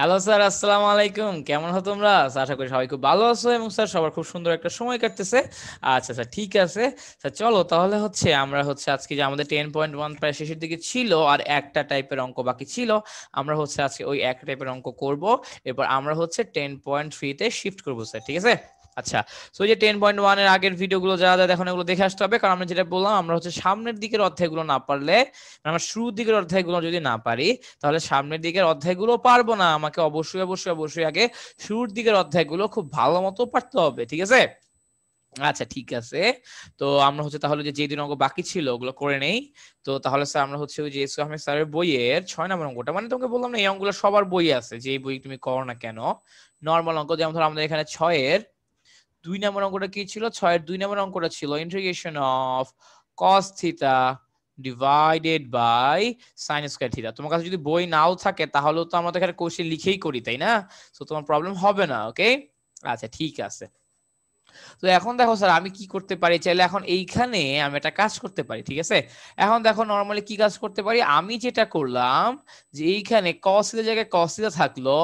Hello sir, আসসালামু আলাইকুম। কেমন আছো তোমরা? আশা করি সবাই খুব ভালো আছো এবং স্যার সবার খুব সুন্দর একটা সময় কাটতেছে। আচ্ছা স্যার, ঠিক আছে স্যার, চলো তাহলে আমরা আজকে যে আমাদের 10.1 প্রায় শেষের দিকে ছিল আর একটা টাইপের অঙ্ক বাকি ছিল। আমরা আজকে ওই একটা টাইপের অঙ্ক করব। এরপর আমরা 10.3 তে শিফট করবো স্যার, ঠিক আছে? আচ্ছা, তো যে 10.1 এর আগের ভিডিওগুলো যারা যারা দেখুন এগুলো দেখে আসতে হবে, কারণ আমরা যেটা বললাম আমরা সামনের দিকের অধ্যায়গুলো না পারলে, আমরা শুরুর দিকের অধ্যায়গুলো যদি না পারি তাহলে সামনের দিকের অধ্যায়গুলো পারবো না। আমাকে অবশ্যই অবশ্যই অবশ্যই আগে শুরুর দিকের অধ্যায়গুলো খুব ভালো মতো পারতে হবে, ঠিক আছে? আচ্ছা ঠিক আছে। তো আমরা তাহলে যে দিন অঙ্ক বাকি ছিল ওগুলো করে নেই। তো তাহলে স্যার আমরা ওই যে এসু আহমেদ স্যারের বইয়ের 6 নম্বর অঙ্কটা, মানে তোমাকে বললাম না এই অঙ্কগুলো সবার বই আছে, যে বই তুমি করো না কেন, নর্মাল অঙ্ক। যেমন ধরো আমাদের এখানে 6 এর 2 নম্বর অঙ্কটা কি ছিল? 6 এর 2 নম্বর অঙ্কটা ছিল integration of cos theta divided by sine square theta. তোমার কাছে যদি বই নাও থাকে তাহলে তো আমাদের এখানে কোশ্চেন লিখেই করি, তাই না? তো তোমার প্রবলেম হবে না, ওকে? আচ্ছা ঠিক আছে। তো এখন দেখো স্যার, আমি কি করতে পারি চাইলে, এখন এইখানে আমি একটা কাজ করতে পারি, ঠিক আছে? এখন দেখো নর্মালি কি কাজ করতে পারি, আমি যেটা করলাম যে এইখানে cos থিটার জায়গায় cos থিটা থাকলো,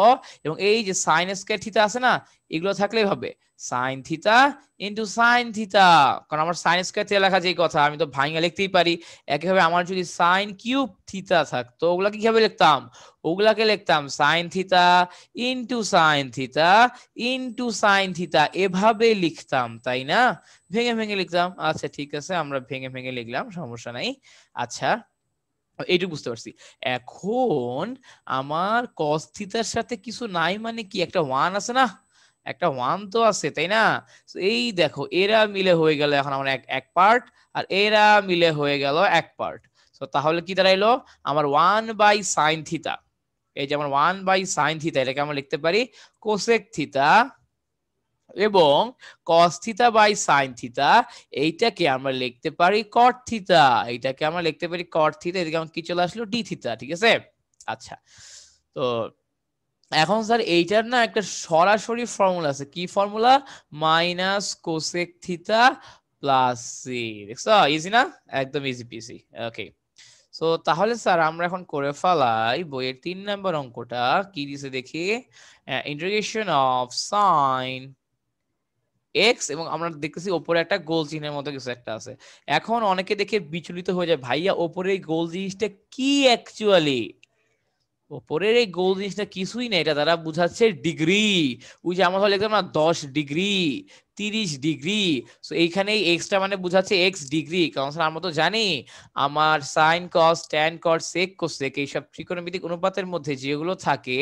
এবং এই যে sin স্কয়ার থিটা আছে না, এগুলো থাকলেই হবে sin theta into sin theta. কারণ আমার sin স্কয়ার থিটা লেখা যেই কথা, আমি তো ভাঙা লিখতেই পারি। একইভাবে আমার যদি sin কিউব থিটা থাকতো, ওগুলা কিভাবে লিখতাম? ওগুলাকে লিখতাম sin theta into sin theta into sine theta, এভাবে লিখতাম, তাই না? ভেঙে ভেঙে লিখতাম। আচ্ছা ঠিক আছে, আমরা ভেঙে ভেঙে লিখলাম, সমস্যা নাই। আচ্ছা, এইটুকু বুঝতে পারছি। এখন আমার cos থিটার সাথে কিছু নাই মানে কি, একটা ওয়ান আছে না? একটা ওয়ান তো আছে, তাই না? তো এই দেখো, এরা মিলে হয়ে গেল এখন আমার এক এক পার্ট, আর এরা মিলে হয়ে গেল এক পার্ট। তো তাহলে কি দাঁড়াইলো? আমার 1/sin থিটা, এই যে আমার 1/sin থিটা, এটাকে আমরা লিখতে পারি কোসেক থিটা, এবং cos theta by sine theta এইটাকে আমরা লিখতে পারি কট থিটা, এইটাকে আমরা লিখতে পারি কট থিটা। এদিকে আমার কি চলে আসলো? ডি থিটা, ঠিক আছে? আচ্ছা, তো এখন স্যার এইটার না একটা সরাসরি ফর্মুলা আছে। কি formula? Minus cosec theta plus C. দেখছো ইজি না? একদম ইজি পিসি। ওকে, তো তাহলে স্যার আমরা এখন করে ফেলাই বইয়ের 3 নম্বর অঙ্কটা। কি দিছে দেখি, ইন্টিগ্রেশন অফ সাইন এক্স, এবং আমরা দেখতেছি ওপরে একটা গোল চিহ্নের মতো কিছু একটা আছে। এখন অনেকে দেখে বিচলিত হয়ে যায়, ভাইয়া ওপরে এই গোল জিনিসটা কি অ্যাকচুয়ালি? ওপরের এই গোল জিনিসটা কিছুই না, এটা দ্বারা বুঝাচ্ছে ডিগ্রি। ওই যে আমরা লিখলাম না 10 ডিগ্রি, 30 ডিগ্রি। তো এইখানে এক্সটা মানে বুঝাচ্ছে এক্স ডিগ্রি, কারণ আমরা তো জানি আমার sine cos tan cot sec cosec এইসব ত্রিকোণমিতিক অনুপাতের মধ্যে যেগুলো থাকে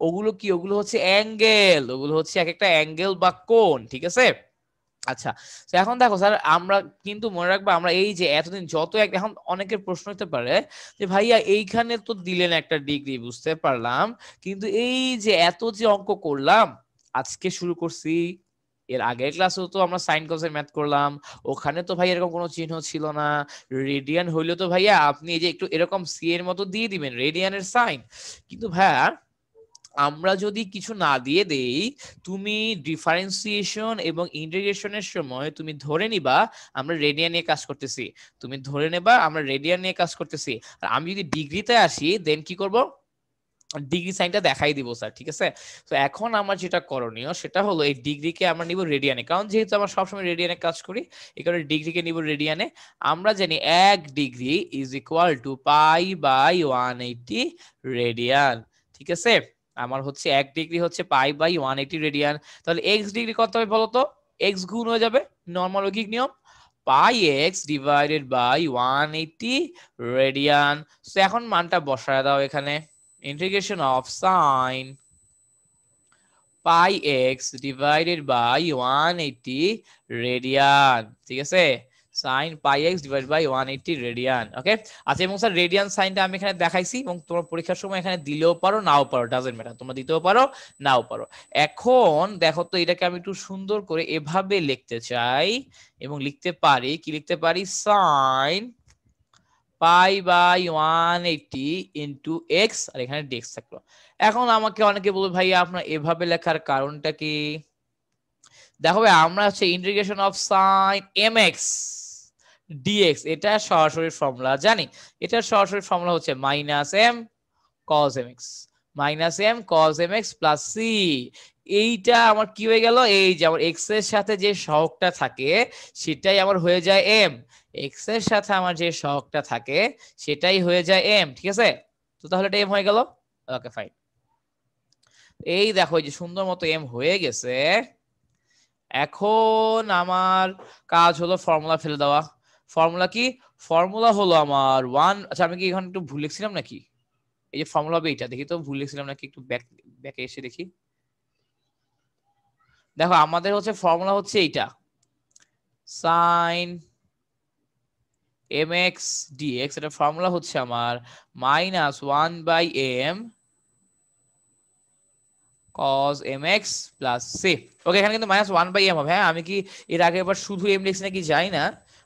ওগুলো কি, ওগুলো হচ্ছে অ্যাঙ্গেল, ওগুলো হচ্ছে এক একটা অ্যাঙ্গেল বা কোণ, ঠিক আছে? আচ্ছা, তো এখন দেখো স্যার, আমরা কিন্তু মনে রাখবো আমরা এই যে এতদিন এখন অনেকের প্রশ্ন হতে পারে যে ভাইয়া এইখানে তো দিলেন একটা ডিগ্রি, বুঝতে পারলাম, কিন্তু এই যে এত যে অঙ্ক করলাম, আজকে শুরু করছি, এর আগের ক্লাসেও তো আমরা সাইন কসের ম্যাথ করলাম, ওখানে তো ভাই এরকম কোনো চিহ্ন ছিল না। রেডিয়ান হইলে তো ভাইয়া আপনি এই যে একটু এরকম সি এর মতো দিয়ে দিবেন রেডিয়ানের সাইন, কিন্তু ভাইয়া আমরা যদি কিছু না দিয়ে দেই, তুমি ডিফারেন্সিয়েশন এবং ইন্টিগ্রেশনের সময় তুমি ধরে নিবা আমরা রেডিয়ান নিয়ে কাজ করতেছি, তুমি ধরে নেবা আমরা রেডিয়ান নিয়ে কাজ করতেছি। আর আমি যদি ডিগ্রিতে আসি দেন কি করব? ডিগ্রি সাইনটা দেখাই দিব স্যার, ঠিক আছে? তো এখন আমার যেটা করণীয় সেটা হলো এই ডিগ্রিকে আমরা নিব রেডিয়ানে, কারণ যেহেতু আমরা সবসময় রেডিয়ানে কাজ করি এই কারণে ডিগ্রিকে নিব রেডিয়ানে। আমরা জানি 1 degree is equal to pi radian, ঠিক আছে? আমার 1 ডিগ্রি পাই/180 রেডিয়ান। তাহলে এক্স ডিগ্রি কত হবে বলো তো? এক্স গুণ হয়ে যাবে, নর্মাল ঐকিক নিয়ম, পাই এক্স ডিভাইডেড বাই 180 রেডিয়ান। তো এখন মানটা বসায় দাও এখানে, integration of sine pi x divided by 180 radian, ঠিক আছে? sin pi x divided by 180 radian, okay? আচ্ছা, এবং স্যার রেডিয়ান সাইনটা আমি এখানে দেখাইছি, এবং তোমরা পরীক্ষার সময় এখানে দিলেও পারো নাও পারো, ডাজন্ট ম্যাটার, তোমরা দিতেও পারো নাও পারো। এখন দেখো তো, এটাকে আমি একটু সুন্দর করে এভাবে লিখতে চাই, এবং লিখতে পারি কি, লিখতে পারি sin পাই/180 ইন্টু এক্স, আর এখানে ডিএক্স থাকলো। এখন আমাকে অনেকে বলবে ভাইয়া আপনার এভাবে লেখার কারণটা কি? দেখো ভাই, আমরা integration of sine mx dx, এটা সরাসরি ফর্মুলা জানি। এটার সরাসরি ফর্মুলা হচ্ছে minus M cos mx minus M cos M X plus C. এইটা আমার কি হয়ে গেল, এই যে আমার এক্স এর সাথে যে সহগটা থাকে সেটাই আমার হয়ে যায় এম, এক্স এর সাথে আমার যে সহগটা থাকে সেটাই হয়ে যায় এম, ঠিক আছে। তো তাহলে এটা এম হয়ে গেল। ওকে ফাইন, এই দেখো এই যে সুন্দর মতো এম হয়ে গেছে। এখন আমার কাজ হলো ফর্মুলা ফেলে দেওয়া। ফর্মুলা কি? ফর্মুলা হলো আমার ওয়ান, আচ্ছা আমি কি এখানে একটু ভুল লিখছিলাম নাকি? এই যে ফর্মুলা হবে এইটা, দেখি তো ভুল লিখছিলাম নাকি, একটু ব্যাকে এসে দেখি। দেখো আমাদের হচ্ছে ফর্মুলা হচ্ছে এইটা, সাইন এম এক্স ডিএক্স, এটা ফর্মুলা হচ্ছে আমার minus one by m cos mx plus C. Okay, এখানে কিন্তু মাইনাস ওয়ান বাই এম হবে। হ্যাঁ, আমি কি এর আগে এবার শুধু এম লিখছি নাকি জানি না,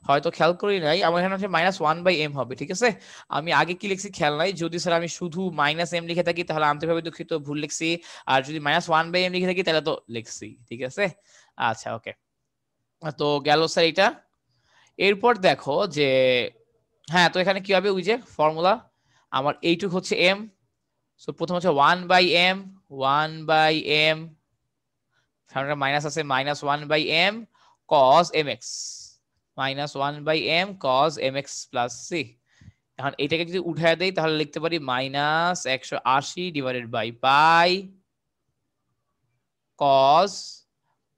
হয়তো খেয়াল করি নাই। আমার এখানে হচ্ছে মাইনাস ওয়ান বাই এম হবে, ঠিক আছে। আমি আগে কি লিখছি খেয়াল নাই, যদি স্যার আমি শুধু মাইনাস এম লিখে থাকি তাহলে আন্তরিকভাবে দুঃখিত, ভুল লিখছি। আর যদি মাইনাস ওয়ান বাই এম লিখে থাকি তাহলে তো লিখছি, ঠিক আছে। আচ্ছা ওকে, তো গেল স্যার এটা। এরপর দেখো যে হ্যাঁ, তো এখানে কি হবে, ওই যে ফর্মুলা আমার এইটুক হচ্ছে এম। সো প্রথম হচ্ছে one by M, one by M, সামনে মাইনাস আছে, minus one by M cos M X, minus one by M cos M X plus C. এখন এইটাকে যদি উঠায় দেই তাহলে লিখতে পারি minus 180 divided by pi cos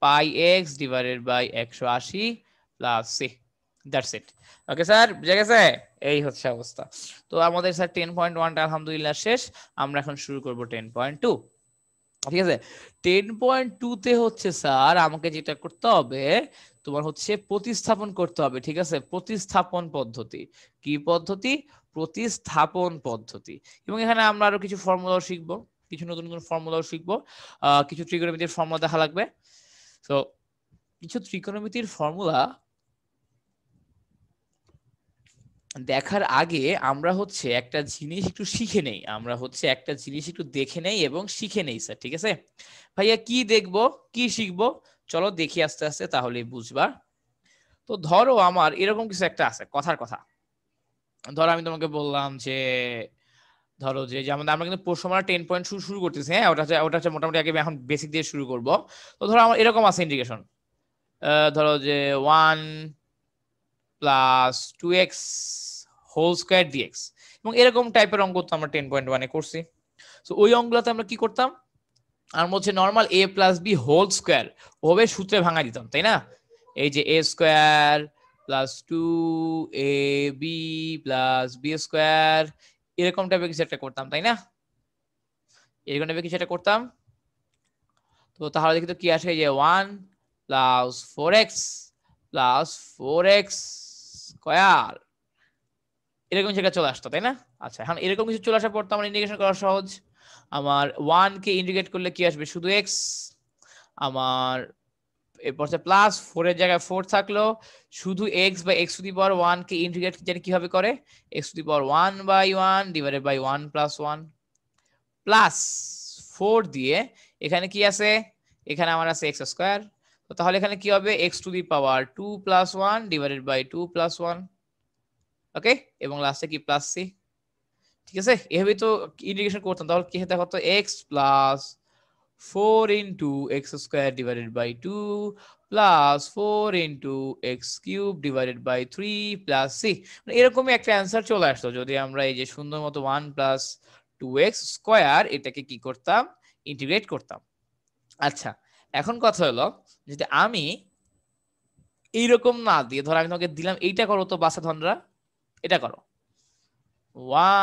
pi X divided by 180 plus C. That's it. Okay sir, বুঝে গেছে? এই হচ্ছে অবস্থা। তো আমাদের স্যার 10.1টা আলহামদুলিল্লাহ শেষ। আমরা এখন শুরু করব 10.2। ঠিক আছে, 10.2 তে হচ্ছে স্যার আমাকে যেটা করতে হবে, তোমার হচ্ছে প্রতিস্থাপন করতে হবে, ঠিক আছে। প্রতিস্থাপন পদ্ধতি, কি পদ্ধতি? প্রতিস্থাপন পদ্ধতি। এবং এখানে আমরা আরো কিছু ফর্মুলাও শিখবো, কিছু নতুন নতুন ফর্মুলাও শিখবো, কিছু ত্রিকোণমিতির ফর্মুলা দেখা লাগবে। তো কিছু ত্রিকোণমিতির ফর্মুলা দেখার আগে আমরা হচ্ছে একটা জিনিস একটু শিখে নেই, আমরা হচ্ছে একটা জিনিস একটু দেখে নেই এবং শিখে নেই স্যার, ঠিক আছে। ভাইয়া কি দেখবো, কি শিখবো? চলো দেখি আস্তে আস্তে, তাহলেই বুঝবা। তো ধরো আমার এরকম কিছু একটা আছে, কথার কথা। ধরো আমি তোমাকে বললাম যে, ধরো যে যেমন আমরা কিন্তু প্রশ্নমালা 10 পয়েন্ট শুরু করতেছি, হ্যাঁ ওটা হচ্ছে মোটামুটি আগে এখন বেসিক দিয়ে শুরু করব। তো ধরো আমার এরকম আছে ইন্টিগ্রেশন, ধরো যে 1 plus 2x whole square dx, এবং এরকম টাইপের অঙ্ক তো আমরা 10.1-এ করছি। তো ওই অঙ্কগুলোতে আমরা কি করতাম, আমরা হচ্ছে normal a plus B whole square ওভাবে সূত্রে ভাঙা দিতাম, তাই না? এই যে a square plus 2ab plus B square, এরকম টাইপের কিছু একটা করতাম, তাই না? এরকম টাইপের কিছু একটা করতাম। তো তাহলে দেখি তো কি আসে, যে 1 plus 4x plus 4x square, এরকম জায়গা চলে আসতো, তাই না? আচ্ছা, এখন এরকম কিছু চলে আসার পর তো আমার ইন্টিগ্রেশন করা সহজ। আমার 1 কে ইন্টিগ্রেট করলে কি আসবে, শুধু x। আমার এরপর প্লাস 4 এর জায়গায় 4 থাকলো, শুধু x by x to the power 1 কে ইন্টিগ্রেট জানি কিভাবে করে, x to the power 1 by 1 divided by 1 plus 1 plus 4 দিয়ে এখানে কি আছে, এখানে আমার আছে x স্কয়ার। তো তাহলে এখানে কি হবে, x to the power 2 plus 1 divided by 2 plus 1। Okay, এবং লাস্টে কি প্লাস c, ঠিক আছে। এভাবেই তো ইন্টিগ্রেশন করতাম। তাহলে কি হতে হতো, x plus 4 into X square divided by 2 plus 4 into X cube divided by 3 plus C. এরকমই একটা অ্যান্সার চলে আসতো যদি আমরা এই যে সুন্দর মতো 1 প্লাস 2x স্কোয়ার এটাকে কি করতাম, ইন্টিগ্রেট করতাম। আচ্ছা, এখন কথা হলো যদি আমি এইরকম না দিয়ে, ধর আমি তোমাকে দিলাম এইটা করো তো বাসা ধনরা, এটা করো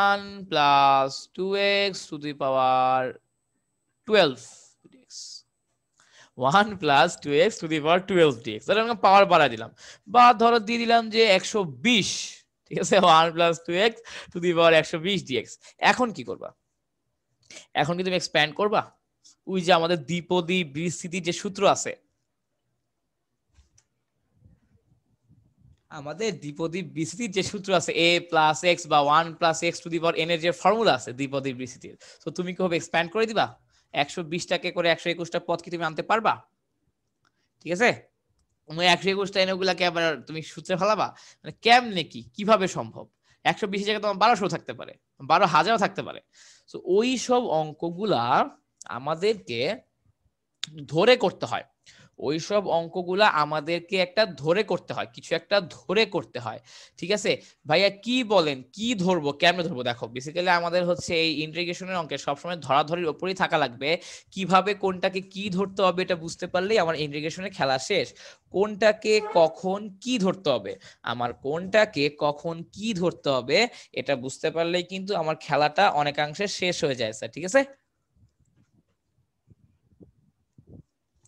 1 plus 2x two the power 12 dx, 1 plus 2x two the power 12 dx, তাহলে আমি পাওয়ার বাড়াই দিলাম, বা ধরো দিয়ে দিলাম যে 120, ঠিক আছে, 1 plus 2x two the power 120 dx। এখন কি করবা, এখন কি তুমি এক্সপ্যান্ড করবা? ওই যে আমাদের দ্বিপদী বিস্তৃতির যে সূত্র আছে, আমাদের দ্বিপদী বিস্তৃতির যে সূত্র আছে a প্লাস এক্স বা 1 plus x to the power n এর যে ফর্মুলা আছে দ্বিপদী বিস্তৃতির, তো তুমি কি হবে এক্সপ্যান্ড করে দিবা? 120টাকে করে 121টা পদ কি তুমি আনতে পারবা? ঠিক আছে, 121টা এনে ওগুলাকে আবার তুমি সূত্রে ফেলাবা, মানে কেমনে কি, কিভাবে সম্ভব? 120 জায়গায় তোমার 1200 থাকতে পারে, 12,000 থাকতে পারে। তো ওই সব অঙ্কগুলা আমাদেরকে ধরে করতে হয়, ওইসব অঙ্কগুলা আমাদেরকে একটা ধরে করতে হয়, কিছু একটা ধরে করতে হয়। ঠিক আছে ভাইয়া, কি বলেন, কি ধরবো, কেমনে ধরবো? দেখো বেসিক্যালি আমাদের হচ্ছে এই ইন্টিগ্রেশনের অঙ্কে সবসময় ধরাধরির উপরেই থাকা লাগবে। কিভাবে কোনটাকে কি ধরতে হবে এটা বুঝতে পারলেই আমার ইন্টিগ্রেশনের খেলা শেষ। কোনটাকে কখন কি ধরতে হবে, আমার কোনটাকে কখন কি ধরতে হবে এটা বুঝতে পারলেই কিন্তু আমার খেলাটা অনেকাংশে শেষ হয়ে যায় স্যার। ঠিক আছে,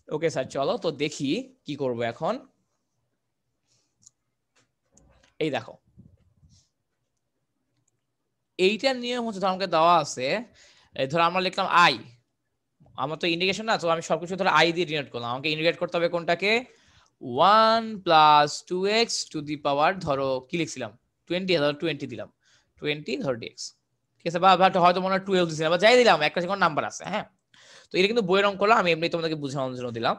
ওকে স্যার, চলো তো দেখি কি করব এখন। এই দেখো, এইটার নিয়ম হচ্ছে ধর আমাকে দেওয়া আছে, ধর আমরা লিখলাম আই, আমার তো ইন্ডিকেশন না, তো আমি সবকিছু ধর আই দিয়ে ডিনোট করলাম। আমাকে ইন্ডিকেট করতে হবে কোনটাকে, 1 + 2x টু দি পাওয়ার, ধরো কি লিখছিলাম 20, ধরো 20 দিলাম, 20 ধরো dx। ঠিক আছে, বা হয়তো মনে হয় 12 দিছিলাম, বা যাই দিলাম, একটা কোনো নাম্বার আছে। হ্যাঁ, তো এটা কিন্তু বইয়ের অঙ্ক করলাম, আমি এমনি তোমাদেরকে বোঝানোর জন্য দিলাম।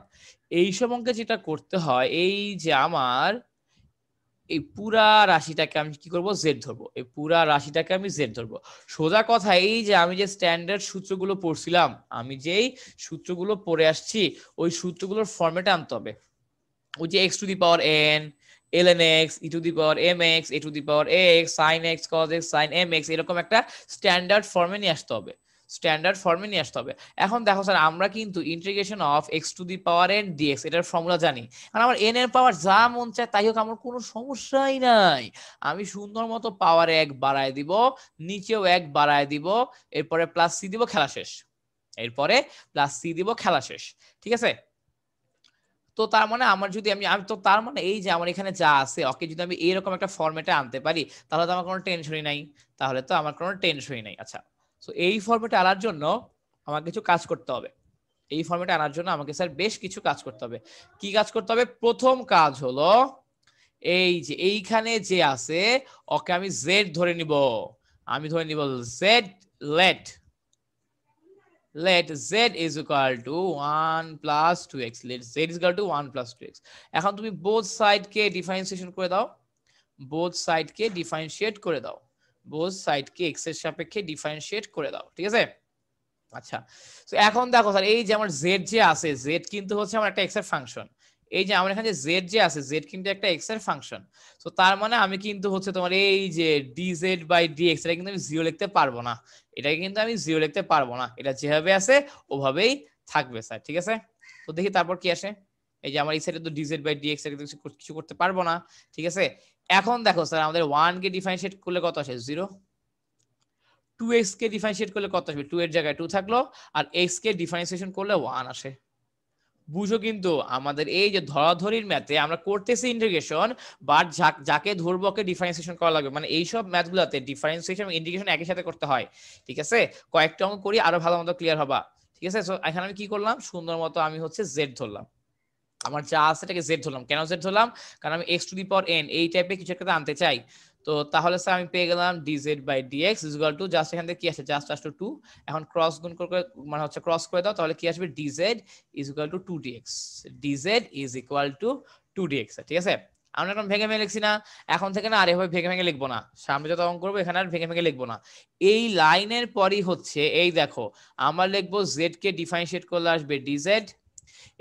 এইসব অঙ্কে যেটা করতে হয়, এই যে আমার এই পুরা রাশিটাকে আমি কি করব, জেড ধরবো, এই পুরা রাশিটাকে আমি জেড ধরবো। সোজা কথা, এই যে আমি যে স্ট্যান্ডার্ড সূত্রগুলো পড়ছিলাম, আমি যেই সূত্রগুলো পড়ে আসছি, ওই সূত্রগুলোর ফরম্যাটে আনতে হবে। ওই যে x to the power n, ln x, e two the power mx, a two the power x, sin x, cos x, sin mx, এরকম একটা স্ট্যান্ডার্ড ফর্মে নিয়ে আসতে হবে, স্ট্যান্ডার্ড ফর্মে নিয়ে আসতে হবে। এখন দেখো স্যার, আমরা কিন্তু integration of x to the power n dx এটার ফর্মুলা জানি, আর আমার n এর পাওয়ার যা মন চায় তাই হোক, আমার কোনো সমস্যাই নাই। আমি সুন্দর মতো পাওয়ার 1 বাড়ায় দিব, নিচেও 1 বাড়ায় দিব, এরপরে প্লাস c দিব, খেলা শেষ। এরপরে প্লাস c দিব, খেলা শেষ। ঠিক আছে, তো তার মানে আমার যদি আমি আমি তো তার মানে এই যে আমার এখানে যা আছে, ওকে যদি আমি এরকম একটা ফরম্যাটে আনতে পারি, তাহলে তো আমার কোনো টেনশনই নাই, তাহলে তো আমার কোনো টেনশনই নাই। আচ্ছা, তো এই ফরম্যাটে আনার জন্য আমার কিছু কাজ করতে হবে, এই ফরম্যাটে আনার জন্য আমাকে স্যার বেশ কিছু কাজ করতে হবে। কি কাজ করতে হবে? প্রথম কাজ হলো এই যে এইখানে যে আছে, ওকে আমি জেড ধরে নিব, আমি ধরে নিব Z, let z is equal to 1 plus 2x, let z is equal to 1 plus 2x। এখন তুমি both side কে ডিফারেন্সিয়েশন করে দাও, both side কে ডিফারেন্সিয়েট করে দাও, both side কে x এর সাপেক্ষে ডিফারেন্সিয়েট করে দাও। ঠিক আছে, আচ্ছা, তো এখন দেখো স্যার, এই যে আমার z যে আছে, z কিন্তু হচ্ছে আমার একটা x এর ফাংশন। এই যে আমার এখানে z যে আছে, z কিন্তু একটা x এর ফাংশন। তো তার মানে আমি কিন্তু হচ্ছে তোমার এই যে dz বাই dx, এটা কিন্তু আমি 0 লিখতে পারবো না, এটাকে কিন্তু আমি 0 লিখতে পারবো না, এটা যেভাবে আছে ওভাবেই থাকবে স্যার। ঠিক আছে, তো দেখি তারপর কি আসে। এই যে আমার এই সাইডে তো dz বাই dx এর কিছু করতে পারবো না। ঠিক আছে, এখন দেখো স্যার, আমাদের 1 কে ডিফারেন্সিয়েট করলে কত আসে? 0। 2x কে ডিফারেন্সিয়েট করলে কত আসবে? 2 এর জায়গায় 2 থাকলো, আর x কে ডিফারেন্সিয়েশন করলে 1 আসে। বুঝো, কিন্তু আমাদের এই যে ধরাধরির ম্যাথে আমরা করতেছি ইন্টিগ্রেশন, বাট যাকে ধরবো ওকে ডিফারেন্সিয়েশন করা লাগবে, মানে এইসব ম্যাথগুলোতে ডিফারেন্সিয়েশন এবং ইন্টিগ্রেশন একই সাথে করতে হয়। ঠিক আছে, কয়েকটা অঙ্ক করি, আরো ভালো মতো ক্লিয়ার হবা। ঠিক আছে, সো এখানে আমি কি করলাম, সুন্দর মতো আমি হচ্ছে জেড ধরলাম, আমার যা আছে এটাকে জেড ধরলাম। কেন জেড ধরলাম? কারণ আমি x to the power n এই টাইপের কিছু একটা আনতে চাই। তো তাহলে স্যার আমি পেয়ে গেলাম dz by dx is equal to, just এখান থেকে কি আসে, জাস্ট আসলে 2, এখন ক্রস গুণ করে মানে হচ্ছে ক্রস করে দাও, তাহলে কি আসবে, dz is equal two 2dx, dz is equal two 2dx। ঠিক আছে, আমরা এখন ভেঙে ভেঙে লিখছি না, এখন থেকে না আর এভাবে ভেঙে ভেঙে লিখবো না, সামনে যত অঙ্ক করবো এখানে আর ভেঙে ভেঙে লিখবো না। এই লাইনের পরই হচ্ছে এই দেখো, আমরা লিখবো z কে ডিফারেন্সিয়েট করলে আসবে dz,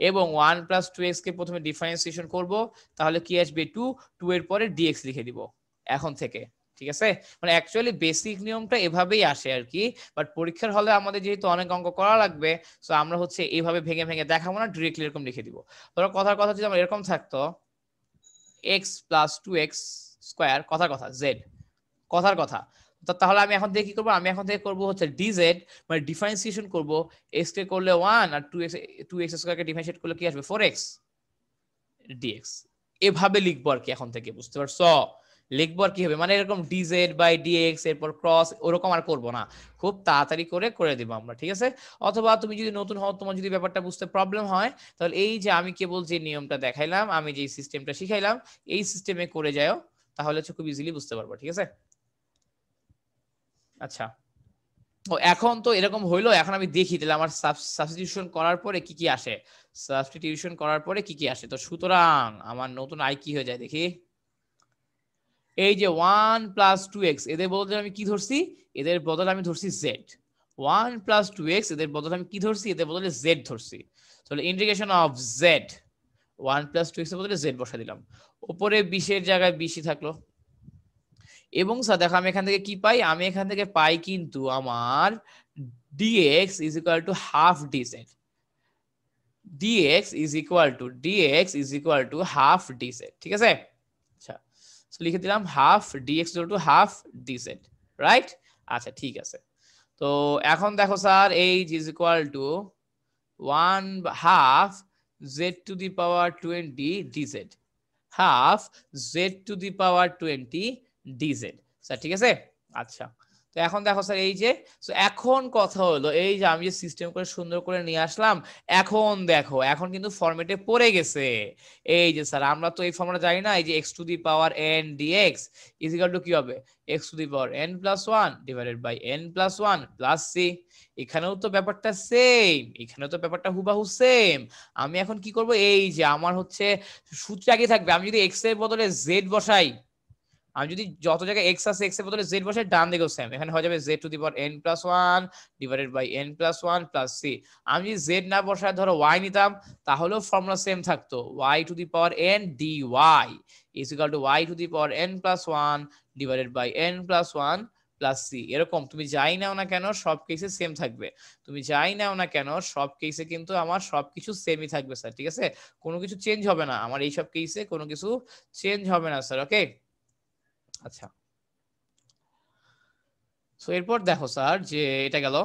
এবং 1 প্লাস 2x কে প্রথমে ডিফারেন্সিয়েশন করব, তাহলে কি আসবে 2, 2 এর পরে dx লিখে দিব এখন থেকে। ঠিক আছে, মানে অ্যাকচুয়ালি বেসিক নিয়মটা এভাবেই আসে আর কি, বাট পরীক্ষার হলে আমাদের যেহেতু অনেক অঙ্ক করা লাগবে, সো আমরা হচ্ছে এইভাবে ভেঙে ভেঙে দেখাবো না, ডিরেক্টলি এরকম লিখে দিব। ধরো কথার কথা যদি আমার এরকম থাকতো, x প্লাস 2x স্কয়ার, কথার কথা z, কথার কথা, তাহলে আমি এখন থেকে কি করবো, আমি এখন থেকে করবো হচ্ছে dz, মানে ডিফারেন্সিয়েশন করব, x কে করলে 1 আর 2x স্কয়ার কে ডিফারেন্সিয়েট করলে কি আসবে 4x dx। এভাবে লিখবো আর কি এখন থেকে, বুঝতে পারছো? লিখবো আর কি হবে, মানে এরকম dz বাই dx এরপর ক্রস, ওরকম আর করবো না, খুব তাড়াতাড়ি করে দিব আমরা। ঠিক আছে, অথবা তুমি যদি নতুন হও, তোমার যদি ব্যাপারটা বুঝতে প্রবলেম হয়, তাহলে এই যে আমি কেবল যে নিয়মটা দেখাইলাম, আমি যে সিস্টেমটা শিখাইলাম, এই সিস্টেমে করে যাও, তাহলে হচ্ছে খুব ইজিলি বুঝতে পারবো। ঠিক আছে, আচ্ছা, ও এখন তো এরকম হইলো, এখন আমি দেখি তাহলে আমার সাবস্টিটিউশন করার পরে কি কি আসে, সাবস্টিটিউশন করার পরে কি কি আসে। তো সুতরাং আমার নতুন আই কি হয়ে যায় দেখি, এই যে 1 প্লাস 2x এদের বদলে আমি কি ধরছি, এদের বদলে আমি ধরছি z। 1 প্লাস 2x এদের বদলে আমি কি ধরছি, এদের বদলে z ধরছি। তাহলে integration of z 1 plus 2x এর বদলে z বসা দিলাম, উপরে 20 এর জায়গায় 20ই থাকলো। এবং স্যার দেখো আমি এখান থেকে কি পাই, আমি এখান থেকে পাই কিন্তু আমার dx is equal to half dz। dx is equal to half dz, ঠিক আছে। আচ্ছা তো লিখে দিলাম half dx equal to half dz, right. আচ্ছা ঠিক আছে। তো এখন দেখো sir h is equal to 1/2 z to the power 20 dz, half z to the power 20 dz, sir ঠিক আছে। আচ্ছা তো এখন দেখো স্যার এই যে, তো এখন কথা হলো এই যে আমি যে সিস্টেম করে সুন্দর করে নিয়ে আসলাম, এখন দেখো এখন কিন্তু ফরম্যাটে পড়ে গেছে। এই যে স্যার আমরা তো এই ফর্মুলা জানি না, এই যে x to the power n dx is equal to কি হবে, x to the power n plus 1 divided by n plus 1 plus c। এখানেও তো ব্যাপারটা সেম, এখানেও তো ব্যাপারটা হুবাহু সেম। আমি এখন কি করব, এই যে আমার হচ্ছে সূত্র আগে থাকবে, আমি যদি x এর বদলে z বসাই, আমি যদি যত জায়গায় x আছে x এর বদলে z বসাই, ডান দিকেও সেম, এখানে হয়ে যাবে z to the power n plus 1 divided by n plus 1 plus c। আমি যদি z না বসায় ধরো y নিতাম, তাহলেও ফর্মুলা সেম থাকতো, y to the power n dy is equal to y to the power n plus 1 divided by n plus 1 plus c। এরকম তুমি যাই নাও না কেন সব কেসে সেম থাকবে, তুমি যাই নাও না কেন সব কেসে কিন্তু আমার সবকিছু সেমই থাকবে স্যার, ঠিক আছে। কোনো কিছু চেঞ্জ হবে না আমার এই সব কেসে, কোনো কিছু চেঞ্জ হবে না স্যার, ওকে। আচ্ছা সো এরপর দেখো স্যার যে এটা গেল,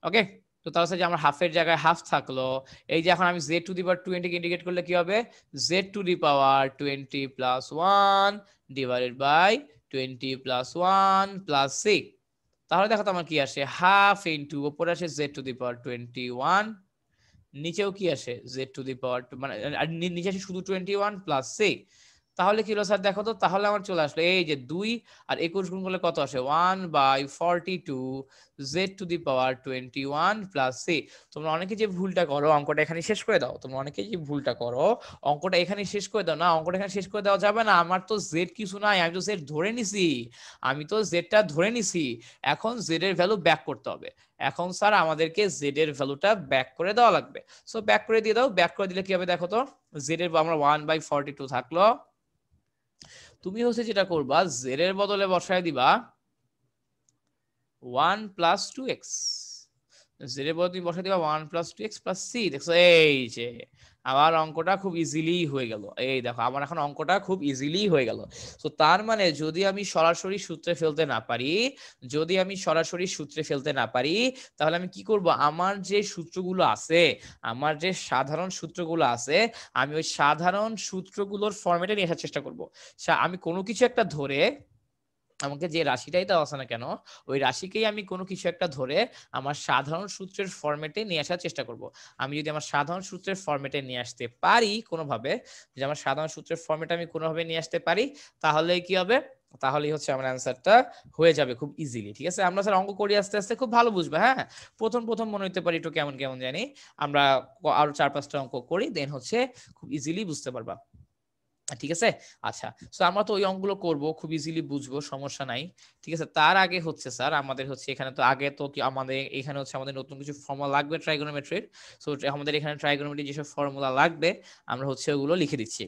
ওকে। তো তাহলে যে আমার হাফের জায়গায় হাফ থাকলো, এই যে এখন আমি z টু দি পাওয়ার 20 কে ইন্টিগ্রেট করলে কি হবে, z to the power 20 plus 1 divided by 20 plus 1 plus 6। তাহলে দেখো তো আমার কি আসে, হাফ ইনটু উপরে আসে z টু দি পাওয়ার 21, নিচেও কি আসে z টু দি পাওয়ার মানে নিচে আসে শুধু 21 প্লাস 6। তাহলে কি হলো স্যার দেখো তো, তাহলে আমার চলে আসলো এই যে 2 আর 21 গুণ করলে কত আসে 1/42 z to the power 21 plus c। তোমরা অনেকে যে ভুলটা করো অঙ্কটা এখানে শেষ করে দাও, তোমরা অনেকে যে ভুলটা করো অঙ্কটা এখানে শেষ করে দাও, না অঙ্কটা এখানে শেষ করে দেওয়া যাবে না, আমার তো z কিছু নাই, আমি তো z ধরে নিছি, আমি তো z টা ধরে নিছি। এখন z এর ভ্যালু ব্যাক করতে হবে, এখন স্যার আমাদেরকে z এর ভ্যালুটা ব্যাক করে দেওয়া লাগবে। সো ব্যাক করে দিয়ে দাও, ব্যাক করে দিলে কি হবে দেখো তো, z এর আমরা 1/42 থাকলো, তুমি হচ্ছে যেটা করবা z এর বদলে বসায় দিবা 1 প্লাস 2x, z এর বদলে তুমি বসায় দিবা 1 প্লাস 2x প্লাস c। দেখছো এই যে আমার অঙ্কটা খুব ইজিলি হয়ে গেল, এই দেখো আমার এখন অঙ্কটা খুব ইজিলি হয়ে গেল। তো তার মানে যদি আমি সরাসরি সূত্রে ফেলতে না পারি, যদি আমি সরাসরি সূত্রে ফেলতে না পারি, তাহলে আমি কি করব, আমার যে সূত্রগুলো আছে, আমার যে সাধারণ সূত্রগুলো আছে, আমি ওই সাধারণ সূত্রগুলোর ফরম্যাটে নিয়ে আসার চেষ্টা করব। আমি কোনো কিছু একটা ধরে, আমাকে যে রাশিটাই দেওয়া আছে না কেন, ওই রাশিকেই আমি কোনো কিছু একটা ধরে আমার সাধারণ সূত্রের ফরম্যাটে নিয়ে আসার চেষ্টা করব। আমি যদি আমার সাধারণ সূত্রের ফরম্যাটে নিয়ে আসতে পারি কোনোভাবে, যে আমার সাধারণ সূত্রের ফরম্যাটে আমি কোনোভাবে নিয়ে আসতে পারি, তাহলে কি হবে, তাহলেই হচ্ছে আমার অ্যান্সারটা হয়ে যাবে খুব ইজিলি, ঠিক আছে। আমরা স্যার অঙ্ক করি আস্তে আস্তে খুব ভালো বুঝবে, হ্যাঁ। প্রথম প্রথম মনে হতে পারি একটু কেমন কেমন জানি, আমরা আরো 4-5টা অঙ্ক করি, দেন হচ্ছে খুব ইজিলি বুঝতে পারবা, ঠিক আছে। আচ্ছা সো আমরা তো ওই অঙ্কগুলো করব, খুব ইজিলি বুঝবো, সমস্যা নাই, ঠিক আছে। তার আগে হচ্ছে স্যার আমাদের হচ্ছে এখানে তো আগে তো কি আমাদের এখানে হচ্ছে আমাদের নতুন কিছু ফর্মুলা লাগবে ট্রাইগোনোমেট্রির। সো আমাদের এখানে ট্রাইগোনোমেট্রি যেসব ফর্মুলা লাগবে আমরা হচ্ছে ওগুলো লিখে দিচ্ছি,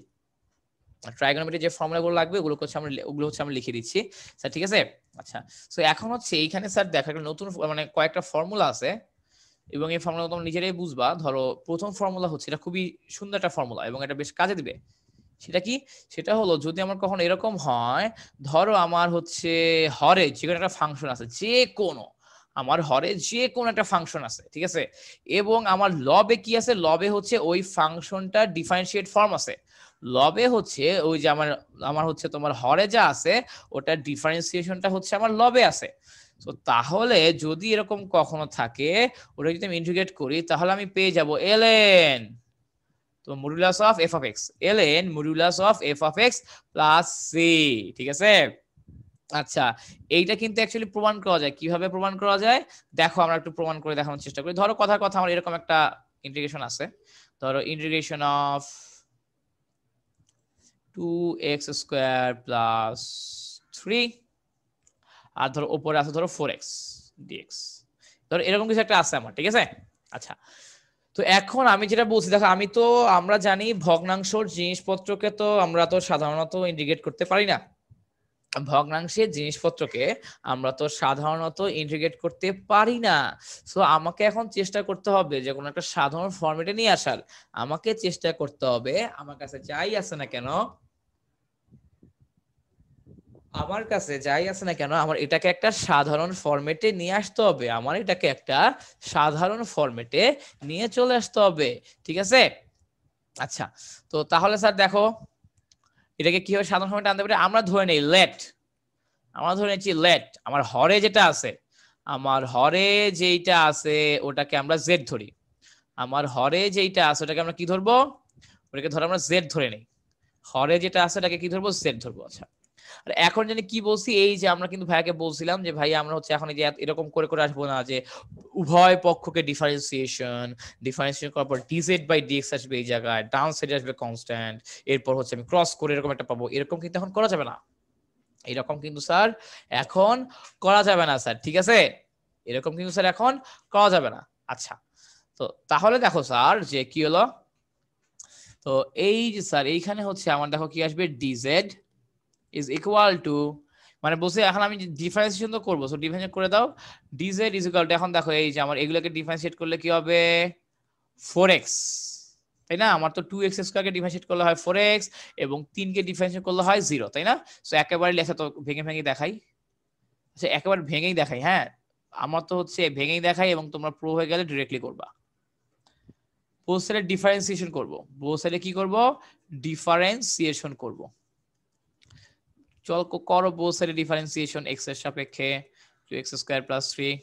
ট্রাইগোনোমেট্রি যে ফর্মুলাগুলো লাগবে ওগুলো হচ্ছে আমরা লিখে দিচ্ছি স্যার, ঠিক আছে। আচ্ছা সো এখন হচ্ছে এইখানে স্যার দেখা একটা নতুন মানে কয়েকটা ফর্মুলা আছে, এবং এই ফর্মুলা তোমরা নিজেরাই বুঝবা। ধরো প্রথম ফর্মুলা হচ্ছে, এটা খুবই সুন্দর একটা ফর্মুলা এবং এটা বেশ কাজে দিবে। সেটা কি, সেটা হলো যদি আমার কখনো এরকম হয়, ধরো আমার হচ্ছে হরে যে কোনো একটা ফাংশন আছে, যে কোনো আমার হরে যে কোনো একটা ফাংশন আছে, ঠিক আছে, এবং আমার লবে কি আছে, লবে হচ্ছে ওই ফাংশনটা ডিফারেন্সিয়েট ফর্ম আছে, লবে হচ্ছে ওই যে আমার আমার হচ্ছে তোমার হরে যা আছে ওটা ডিফারেন্সিয়েশনটা হচ্ছে আমার লবে আছে। তো তাহলে যদি এরকম কখনো থাকে, ওটা যদি আমি ইন্টিগ্রেট করি তাহলে আমি পেয়ে যাব ln, তো modulus of F of X, ln modulus of F of X plus C, ঠিক আছে। আচ্ছা এইটা কিন্তু অ্যাকচুয়ালি প্রমাণ করা যায়, কিভাবে প্রমাণ করা যায় দেখো, আমরা একটু প্রমাণ করে দেখানোর চেষ্টা করি। ধরো কথার কথা আমার এরকম একটা ইন্টিগ্রেশন আছে, ধরো ইন্টিগ্রেশন অফ 2x² প্লাস 3 আর ধরো উপরে আছে ধরো 4x dx, ধরো এরকম কিছু একটা আছে আমার, ঠিক আছে। আচ্ছা, তো এখন আমি যেটা বলছি দেখো, আমরা জানি ভগ্নাংশের জিনিসপত্রকে তো আমরা তো সাধারণত ইন্টিগ্রেট করতে পারি না, ভগ্নাংশের জিনিসপত্রকে আমরা তো সাধারণত ইন্টিগ্রেট করতে পারি না। সো আমাকে এখন চেষ্টা করতে হবে যে কোনো একটা সাধারণ ফরম্যাটে নিয়ে আসার। আমাকে চেষ্টা করতে হবে আমার কাছে যাই আছে না কেন, আমার এটাকে একটা সাধারণ ফরম্যাটে নিয়ে আসতে হবে, আমার এটাকে একটা সাধারণ ফরম্যাটে নিয়ে চলে আসতে হবে, ঠিক আছে। আচ্ছা, তো তাহলে স্যার দেখো এটাকে কিভাবে সাধারণ ফরম্যাটে আনতে পারি। আমরা ধরে নিই লেট, আমার হরে যেটা আছে, ওটাকে আমরা জেড ধরি। আমার হরে যেটা আছে ওটাকে আমরা কি ধরবো, ওটাকে ধরো আমরা জেড ধরে নেই। হরে যেটা আছে ওটাকে কি ধরবো, জেড ধরবো। আচ্ছা, আর এখন জানি কি বলছি, এই যে আমরা কিন্তু ভাইয়াকে বলছিলাম যে ভাই আমরা হচ্ছে এখন এই যে এরকম করে করে আসবো না, যে উভয় পক্ষকে ডিফারেন্সিয়েশন করার পর ডিজেড বাই ডিএক্স আসবে এই জায়গায়, ডাউন সাইডে আসবে কনস্ট্যান্ট, এরপর হচ্ছে আমি ক্রস করে এরকম একটা পাবো, এরকম কিন্তু এখন করা যাবে না। এরকম কিন্তু স্যার এখন করা যাবে না স্যার, ঠিক আছে, এরকম কিন্তু স্যার এখন করা যাবে না। আচ্ছা, তো তাহলে দেখো স্যার যে কি হলো, তো এই যে স্যার এইখানে হচ্ছে আমার দেখো কি আসবে, ডিজেড ইজ ইকুয়াল টু, মানে বলছে এখন আমি ডিফারেন্সিয়েশন তো করবো, সো ডিফারেন্সিয়েট করে দাও, ডিজেড ইজ ইকুয়াল টু, এখন দেখো এই যে আমার এগুলোকে ডিফারেন্সিয়েট করলে কি হবে 4x, তাই না। আমার তো 2x² কে ডিফারেন্সিয়েট করলে হয় 4x এবং 3 কে ডিফারেন্সিয়েট করলে হয় 0, তাই না। সো একেবারে লেখা তো ভেঙে ভেঙে দেখাই, আচ্ছা একেবারে ভেঙেই দেখাই, হ্যাঁ আমার তো হচ্ছে ভেঙেই দেখাই এবং তোমরা প্রো হয়ে গেলে ডিরেক্টলি করবা। বোথ সাইডে ডিফারেন্সিয়েশন করব, বোথ সাইডে কি করব, ডিফারেন্সিয়েশন করব। চল করো বোথ সাইডে ডিফারেন্সিয়েশন x এর সাপেক্ষে 2x² প্লাস 3।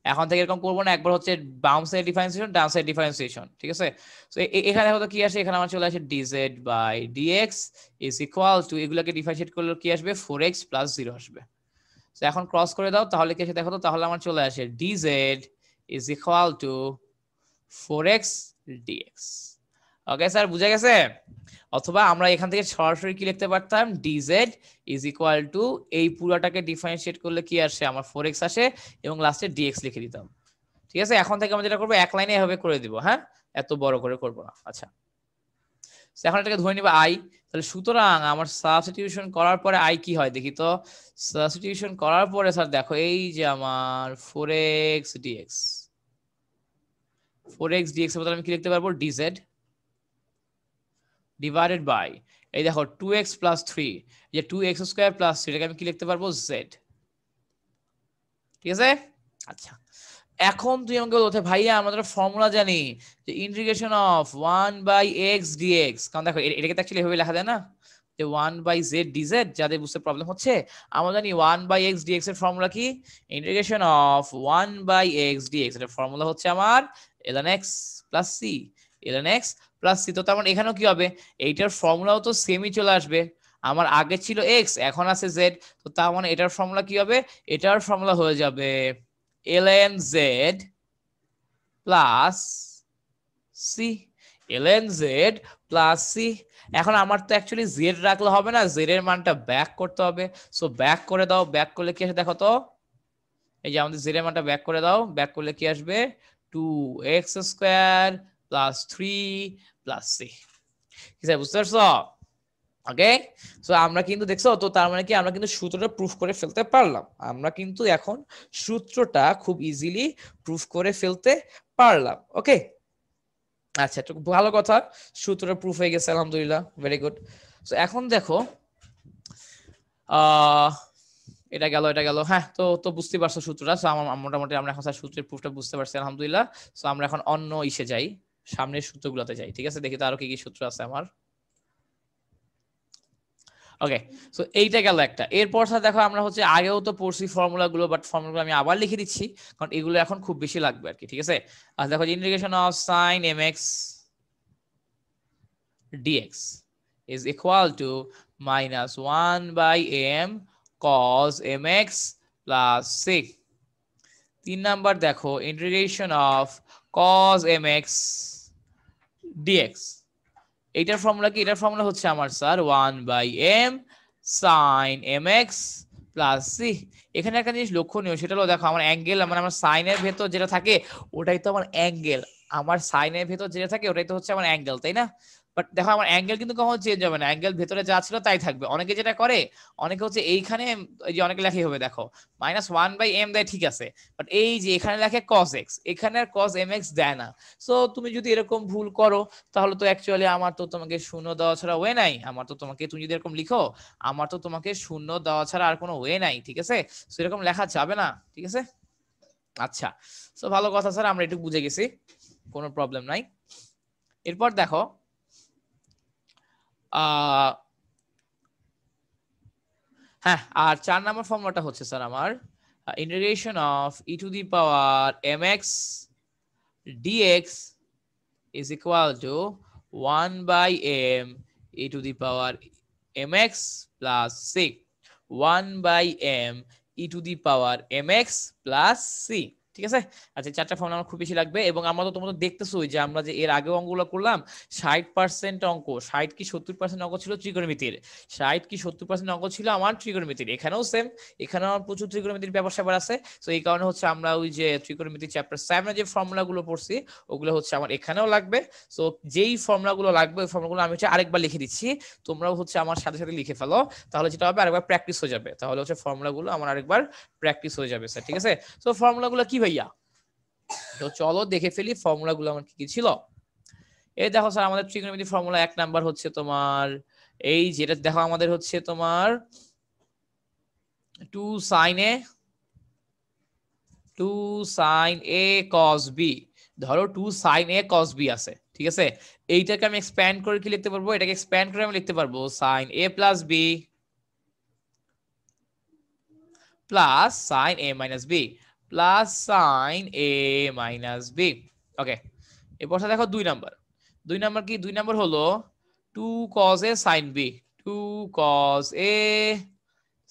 এখন থেকে এরকম করবো না, একবার হচ্ছে বাম সাইড ডিফারেন্সিয়েশন ডান সাইড ডিফারেন্সিয়েশন, ঠিক আছে। সো এখানে হয়তো কি আসে, এখানে আমার চলে আসে dz by dx is equal to, এগুলোকে ডিফারেন্সিয়েট করলে কি আসবে 4x প্লাস 0 আসবে। সো এখন ক্রস করে দাও, তাহলে কি আসে দেখো তো, তাহলে আমার চলে আসে dz is equal two 4x dx। Okay sir, বুঝা গেছে। অথবা আমরা এখান থেকে সরাসরি কি লিখতে পারতাম, dz ইজ ইকুয়াল টু এই পুরোটাকে ডিফারেন্সিয়েট করলে কি আসে আমার 4x আসে এবং লাস্টে dx লিখে দিতাম, ঠিক আছে। এখন থেকে আমরা যেটা করবো এক লাইনে এভাবে করে দিব, হ্যাঁ এত বড় করে করব না। আচ্ছা, এখন এটাকে ধরে নিবা i, তাহলে সুতরাং আমার সাবস্টিটিউশন করার পরে i কি হয় দেখি তো, সাবস্টিটিউশন করার পরে স্যার দেখো এই যে আমার 4x dx এর বদলে আমি কি লিখতে পারবো, dz ডিভাইডেড বাই এই দেখো 2x প্লাস 3, যে 2x² প্লাস 3 এটাকে আমি কি লিখতে পারবো, z, ঠিক আছে। আচ্ছা, এখন তুই আমাকে বলতে ভাইয়া আমাদের ফর্মুলা জানি যে ইন্টিগ্রেশন অফ 1/x dx, কারণ দেখো এটাকে তো অ্যাকচুয়ালি এভাবে লেখা যায় না, যে 1/z dz, যাদের বুঝতে প্রবলেম হচ্ছে, আমরা জানি 1/x dx এর ফর্মুলা কি, ইন্টিগ্রেশন অফ 1/x dx এর ফর্মুলা হচ্ছে আমার ln x plus c, ln x plus c। তো তার মানে এখানেও কি হবে, এইটার ফর্মুলাও তো সেমই চলে আসবে, আমার আগে ছিল x এখন আছে z, তো তার মানে এটার ফর্মুলা কি হবে, এটার ফর্মুলা হয়ে যাবে ln z plus c, ln z plus c। এখন আমার তো অ্যাকচুয়ালি z রাখলে হবে না, z এর মানটা ব্যাক করতে হবে, সো ব্যাক করে দাও, ব্যাক করলে কি আসে দেখো তো, এই যে আমাদের z এর মানটা ব্যাক করে দাও, ব্যাক করলে কি আসবে 2x² প্লাস 3 প্লাস c, ঠিক আছে, বুঝতে পারছো। ওকে, সো আমরা কিন্তু দেখছো তো, তার মানে কি আমরা কিন্তু সূত্রটা প্রুফ করে ফেলতে পারলাম, আমরা কিন্তু এখন সূত্রটা খুব ইজিলি প্রুফ করে ফেলতে পারলাম। ওকে, আচ্ছা তো ভালো কথা, সূত্রটা প্রুফ হয়ে গেছে আলহামদুলিল্লাহ, ভেরি গুড। সো এখন দেখো এটা গেল, হ্যাঁ তো তো বুঝতে পারছো সূত্রটা। সো আমার মোটামুটি আমরা এখন সূত্রের প্রুফটা বুঝতে পারছি আলহামদুলিল্লাহ। সো আমরা এখন অন্য ইসে যাই, সামনের সূত্রগুলোতে যাই, ঠিক আছে, দেখি তো আরো কি কি সূত্র আছে আমার। ওকে, সো এইটা গেল একটা। এরপর স্যার দেখো আমরা হচ্ছে আগেও তো পড়ছি ফর্মুলা গুলো, বাট ফর্মুলা আমি আবার লিখে দিচ্ছি কারণ এগুলো এখন খুব বেশি লাগবে আর কি, ঠিক আছে। আর দেখো integration of sin mx dx is equal to minus 1/m cos mx plus 6। 3 number দেখো integration of cos mx dx এইটার ফর্মুলা কি? এটার ফর্মুলা হচ্ছে আমার sir 1/m sin mx plus C. এখানে একটা জিনিস লক্ষণীয়, সেটা হলো দেখো আমার অ্যাঙ্গেল মানে আমার সাইনের ভেতর যেটা থাকে ওটাই তো আমার অ্যাঙ্গেল, আমার সাইনের ভেতর যেটা থাকে ওটাই তো হচ্ছে আমার অ্যাঙ্গেল, তাই না? বাট দেখো আমার অ্যাঙ্গেল কিন্তু কখনো চেঞ্জ হবে না, অ্যাঙ্গেল ভেতরে যা ছিল তাই থাকবে। অনেকে যেটা করে, অনেকে হচ্ছে এইখানে এই যে অনেকে লেখে হবে দেখো -1/m দেয়, ঠিক আছে, বাট এই যে এখানে লেখে cos x, এখানে আর cos mx দেয় না। সো তুমি যদি এরকম ভুল করো তাহলে তো অ্যাকচুয়ালি আমার তো তোমাকে শূন্য দেওয়া ছাড়া ওয়ে নাই, আমার তো তোমাকে, তুমি যদি এরকম লিখো আমার তো তোমাকে শূন্য দেওয়া ছাড়া আর কোনো ওয়ে নাই, ঠিক আছে? সো এরকম লেখা যাবে না, ঠিক আছে? আচ্ছা, সো ভালো কথা স্যার, আমরা একটু বুঝে গেছি, কোনো প্রবলেম নাই। এরপর দেখো হ্যাঁ, আর 4 নাম্বার ফর্মুলাটা হচ্ছে স্যার আমার integration of E two the power mx dx is equal to 1/m e to the power mx plus c, 1/m e to the power mx plus c, ঠিক আছে? আচ্ছা, চারটা ফর্মুলা আমার খুব বেশি লাগবে, এবং আমরা তো তোমরা দেখতেছোই যে আমরা যে এর আগে অঙ্কগুলো করলাম 60% অঙ্ক, 60 কি 70% অঙ্ক ছিল ত্রিকোণমিতির, 60 কি 70% অঙ্ক ছিল আমার ত্রিকোণমিতির। এখানেও সেম, এখানেও আমার প্রচুর ত্রিকোণমিতির ব্যাপার স্যাপার আছে। তো এই কারণে হচ্ছে আমরা ওই যে ত্রিকোণমিতি চ্যাপ্টার 7 এর যে ফর্মুলাগুলো পড়ছি ওগুলো হচ্ছে আমার এখানেও লাগবে। সো যেই ফর্মুলাগুলো লাগবে ওই ফর্মুলাগুলো আমি হচ্ছে আরেকবার লিখে দিচ্ছি, তোমরাও হচ্ছে আমার সাথে সাথে লিখে ফেলো, তাহলে যেটা হবে আরেকবার প্র্যাকটিস হয়ে যাবে, তাহলে হচ্ছে ফর্মুলাগুলো আমার আরেকবার প্র্যাকটিস হয়ে যাবে স্যার, ঠিক আছে? সো ফর্মুলাগুলো কি ভাইয়া? তো চলো দেখে ফেলি ফর্মুলাগুলো আমার কি কি ছিল। এই দেখো স্যার আমাদের ত্রিকোণমিতির ফর্মুলা 1 নাম্বার হচ্ছে তোমার এই যেটা দেখো আমাদের হচ্ছে তোমার 2 sin a cos b, ধরো 2 sin a cos b আছে, ঠিক আছে? এইটাকে আমি এক্সপ্যান্ড করে কি লিখতে পারবো? এটাকে এক্সপ্যান্ড করে আমি লিখতে পারবো sin a plus b plus sin a minus b plus sin a minus b। ওকে, এরপর দেখো 2 নাম্বার, 2 নাম্বার কি? 2 নাম্বার হলো 2 cos a sin b, 2 cos a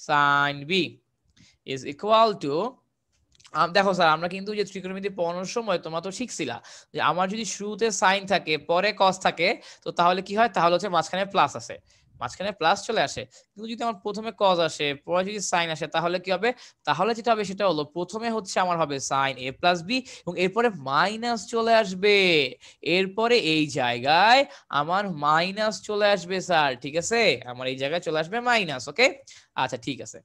sin b is equal to দেখো স্যার আমরা কিন্তু যে ত্রিকোণমিতি পড়ানোর সময় তোমরা তো শিখছিলা যে আমার যদি শুরুতে সাইন থাকে পরে কস থাকে তো তাহলে কি হয়, তাহলে হচ্ছে মাঝখানে প্লাস আসে, মাঝখানে প্লাস চলে আসে। কিন্তু যদি আমার প্রথমে কস আসে পরে যদি সাইন আসে তাহলে কি হবে? তাহলে যেটা হবে সেটা হলো প্রথমে হচ্ছে আমার হবে সাইন এ প্লাস বি এবং এরপরে মাইনাস চলে আসবে, এরপরে এই জায়গায় আমার মাইনাস চলে আসবে স্যার, ঠিক আছে? আমার এই জায়গায় চলে আসবে মাইনাস। ওকে, আচ্ছা ঠিক আছে।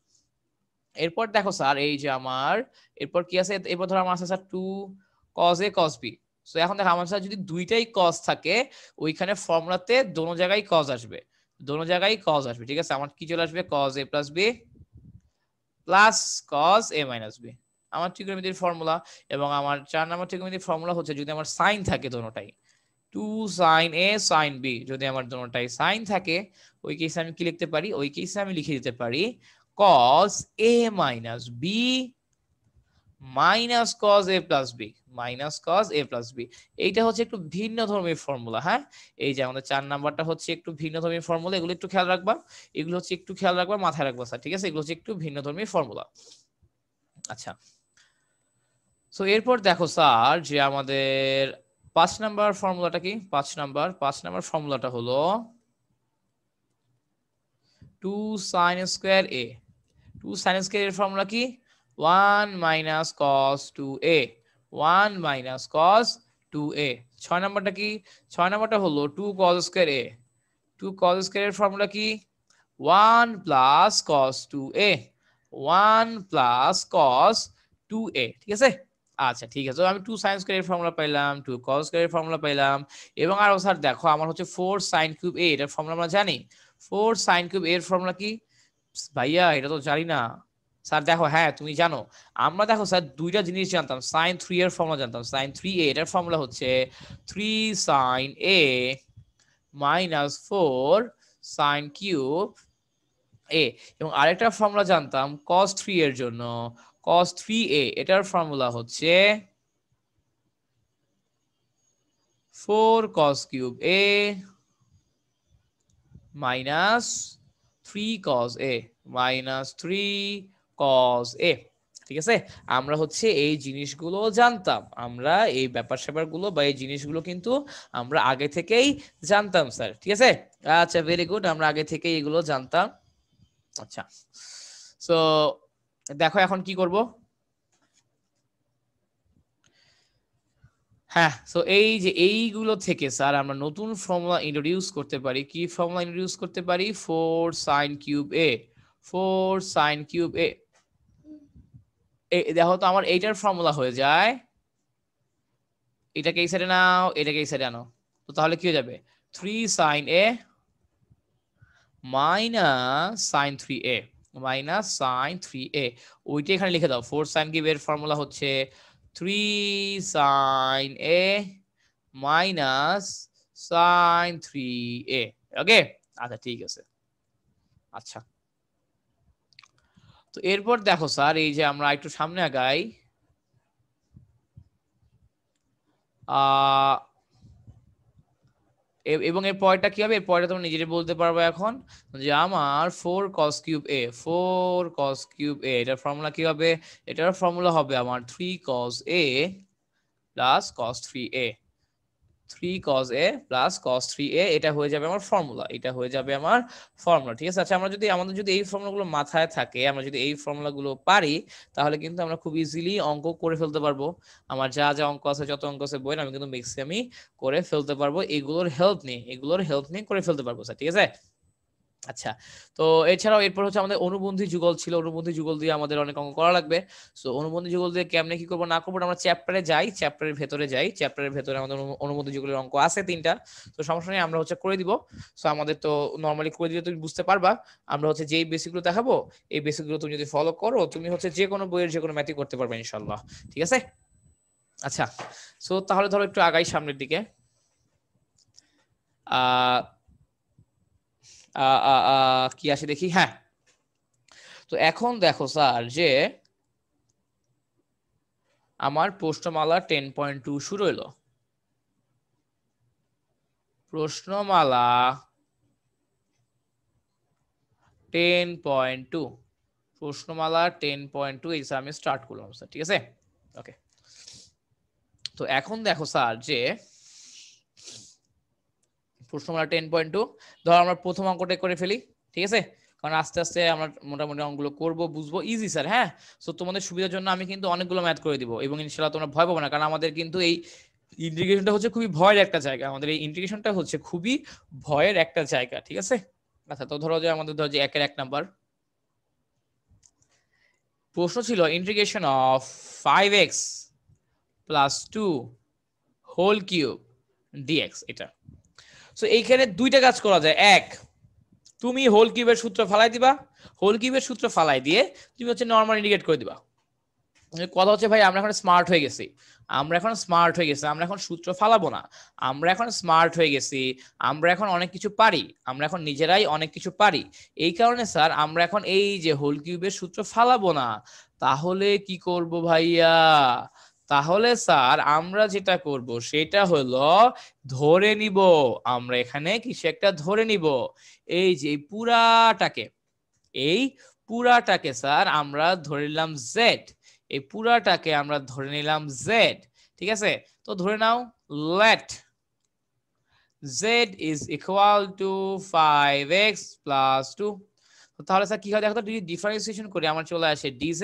এরপর দেখো স্যার এই যে আমার এরপর কি আছে? এরপর ধরো আমার আছে sir 2 cos a cos b। So এখন দেখো আমার স্যার যদি দুইটাই cos থাকে ওইখানে ফর্মুলাতে দোনো জায়গায় cos আসবে, দোনো জায়গায় cos আসবে, ঠিক আছে? আমার কি চলে আসবে? cos a plus b plus cos a minus b, আমার ত্রিকোণমিতির ফর্মুলা। এবং আমার 4 নম্বর ত্রিকোণমিতির ফর্মুলা হচ্ছে যদি আমার সাইন থাকে দোনোটাই 2 sin a sin b, যদি আমার দোনোটাই সাইন থাকে ওই কেসে আমি কি লিখতে পারি? ওই কেসে আমি লিখে দিতে পারি cos a minus b minus cos a plus b, minus cos a plus b। এইটা হচ্ছে একটু ভিন্ন ধর্মীর ফর্মুলা। হ্যাঁ, এই যে আমাদের 4 নাম্বারটা হচ্ছে একটু ভিন্ন ধর্মীর ফর্মুলা, এগুলো একটু খেয়াল রাখবা, এগুলো হচ্ছে একটু খেয়াল রাখবা, মাথায় রাখবা স্যার, ঠিক আছে? এগুলো হচ্ছে একটু ভিন্ন ধর্মীর ফর্মুলা। আচ্ছা, সো এরপর দেখো স্যার যে আমাদের 5 নাম্বার ফর্মুলাটা কি? 5 নাম্বার ফর্মুলাটা হলো 2 sin square a, 2 sin square এর ফর্মুলা কি? 1 minus cos 2a, 1 minus cos 2a। 6 নাম্বারটা কি? 6 নাম্বারটা হলো 2 cos square a, 2 cos square এর ফর্মুলা কি? 1 plus cos 2a, 1 plus cos 2a, ঠিক আছে? আচ্ছা ঠিক আছে, আমি 2 sin square এর ফর্মুলা পাইলাম, 2 cos square এর ফর্মুলা পাইলাম, এবং আরো স্যার দেখো আমার হচ্ছে 4 sin cube a, এটার ফর্মুলা আমরা জানি। 4 sin cube a এর ফর্মুলা কি? ভাইয়া এটা তো জানি না স্যার। দেখো হ্যাঁ তুমি জানো, আমরা দেখো স্যার দুইটা জিনিস জানতাম, sin 3 এর ফর্মুলা জানতাম, sin 3a এটার ফর্মুলা হচ্ছে 3 sin a minus 4 sin cube a, এবং আরেকটা ফর্মুলা জানতাম cos 3 এর জন্য, cos 3a এটার ফর্মুলা হচ্ছে 4 cos cube a minus 3 cos a, minus 3 cos a, ঠিক আছে, আমরা হচ্ছে এই জিনিসগুলো জানতাম, আমরা এই ব্যাপার স্যাপার গুলো বা এই জিনিসগুলো কিন্তু আমরা আগে থেকেই জানতাম স্যার। ঠিক আছে, আচ্ছা ভেরি গুড, আমরা আগে থেকেই এগুলো জানতাম। আচ্ছা, সো দেখো এখন কি করব। হ্যাঁ, সো এই যে এইগুলো থেকে স্যার আমরা নতুন ফর্মুলা ইন্ট্রোডিউস করতে পারি। কি ফর্মুলা ইন্ট্রোডিউস করতে পারি? 4 sin cube a, 4 sin cube a। দেখো তো আমার এইটার ফর্মুলা হয়ে যায়, এটাকে এই সাইডে নাও, এটাকে এই সাইডে আনো, তো তাহলে কি হয়ে যাবে? 3 sin a minus sin 3a, minus sin 3a। ওইটা এখানে লিখে দাও। 4 sin কিউব এর ফর্মুলা হচ্ছে 3 sin a minus sin 3a। ওকে, আচ্ছা ঠিক আছে। আচ্ছা, তো এরপর দেখো স্যার, এই যে আমরা একটু সামনে আগাই, এবং এর পরেরটা কি হবে? এর পরেরটা তোমরা নিজেরাই বলতে পারবে এখন, যে আমার 4 cos cube a, 4 cos cube a এটার ফর্মুলা কি হবে? এটার ফর্মুলা হবে আমার 3 cos a plus cos 3a, 3 cos a plus cos 3a, এটা হয়ে যাবে আমার ফর্মুলা, এটা হয়ে যাবে আমার ফর্মুলা। ঠিক আছে, আচ্ছা আমাদের যদি এই ফর্মুলাগুলো মাথায় থাকে, আমরা যদি এই ফর্মুলাগুলো পারি, তাহলে কিন্তু আমরা খুব ইজিলি অঙ্ক করে ফেলতে পারবো। আমার যা যা অঙ্ক আছে, যত অঙ্ক আছে বইয়ের, আমি কিন্তু ম্যাক্সিমামই করে ফেলতে পারবো এগুলোর হেল্প নিয়ে করে ফেলতে পারবো স্যার। ঠিক আছে, আচ্ছা, তো এছাড়াও এরপর হচ্ছে আমাদের অনুবন্ধী যুগল ছিল। অনুবন্ধী যুগল দিয়ে আমাদের অনেক অঙ্ক করা লাগবে। সো অনুবন্ধী যুগল দিয়ে কেমনে কি করবো না করবো, আমরা চ্যাপ্টারে যাই, চ্যাপ্টারের ভেতরে আমাদের অনুবন্ধী যুগলের অঙ্ক আছে 3টা। তো সমস্যা নেই, আমরা হচ্ছে করে দিব। সো আমাদের তো নরমালি করে দিলে তুমি বুঝতে পারবা। আমরা হচ্ছে যেই বেসিকগুলো দেখাবো, এই বেসিকগুলো তুমি যদি ফলো করো, তুমি হচ্ছে যে কোনো বইয়ের যে কোনো ম্যাথই করতে পারবে ইনশাল্লাহ। ঠিক আছে, আচ্ছা, সো তাহলে ধরো একটু আগাই সামনের দিকে। কি আসে দেখি। হ্যাঁ, তো এখন দেখো স্যার, যে আমার প্রশ্নমালা 10.2 শুরু হলো। প্রশ্নমালা 10.2, প্রশ্নমালা 10.2 এই আমি স্টার্ট করলাম স্যার। ঠিক আছে, ওকে। তো এখন দেখো স্যার, যে প্রশ্নমালা 10.2, ধরো আমরা প্রথম অঙ্কটা করে ফেলি। ঠিক আছে, কারণ আস্তে আস্তে আমরা মোটামুটি অঙ্কগুলো করবো, বুঝবো, ইজি স্যার। হ্যাঁ, সো তোমাদের সুবিধার জন্য আমি কিন্তু অনেকগুলো ম্যাথ করে দিব, এবং ইনশাআল্লাহ তোমরা ভয় পাবো না, কারণ আমাদের কিন্তু এই ইন্টিগ্রেশনটা হচ্ছে খুবই ভয়ের একটা জায়গা। আমাদের এই ইন্টিগ্রেশনটা হচ্ছে খুবই ভয়ের একটা জায়গা। ঠিক আছে, আচ্ছা, তো ধরো যে আমাদের ধরো যে 1 নাম্বার প্রশ্ন ছিল integration of 5x plus 2 whole cube dx. এটা সো এইখানে দুইটা কাজ করা যায়। এক, তুমি হোল কিউবের সূত্র ফালাই দিবা, হোল কিউবের সূত্র ফালাই দিয়ে তুমি হচ্ছে নরমাল ইন্ডিকেট করে দিবা। কথা হচ্ছে ভাই, আমরা এখন স্মার্ট হয়ে গেছি, আমরা এখন সূত্র ফালাবো না, আমরা এখন স্মার্ট হয়ে গেছি, আমরা এখন অনেক কিছু পারি, আমরা এখন নিজেরাই অনেক কিছু পারি। এই কারণে স্যার আমরা এখন এই যে হোল কিউবের সূত্র ফালাবো না। তাহলে কি করব ভাইয়া? তাহলে স্যার আমরা যেটা করব সেটা হলো ধরে নিব, আমরা এখানে কিছু একটা ধরে নিব। এই যে এই পুরাটাকে স্যার আমরা ধরে নিলাম জেড, এই পুরাটাকে আমরা ধরে নিলাম জেড। ঠিক আছে, তো ধরে নাও late z is equal to 5x plus 2। তাহলে স্যার কি হয় দেখো তো, যদি ডিফারেন্সিয়েশন করি আমার চলে আসে dz,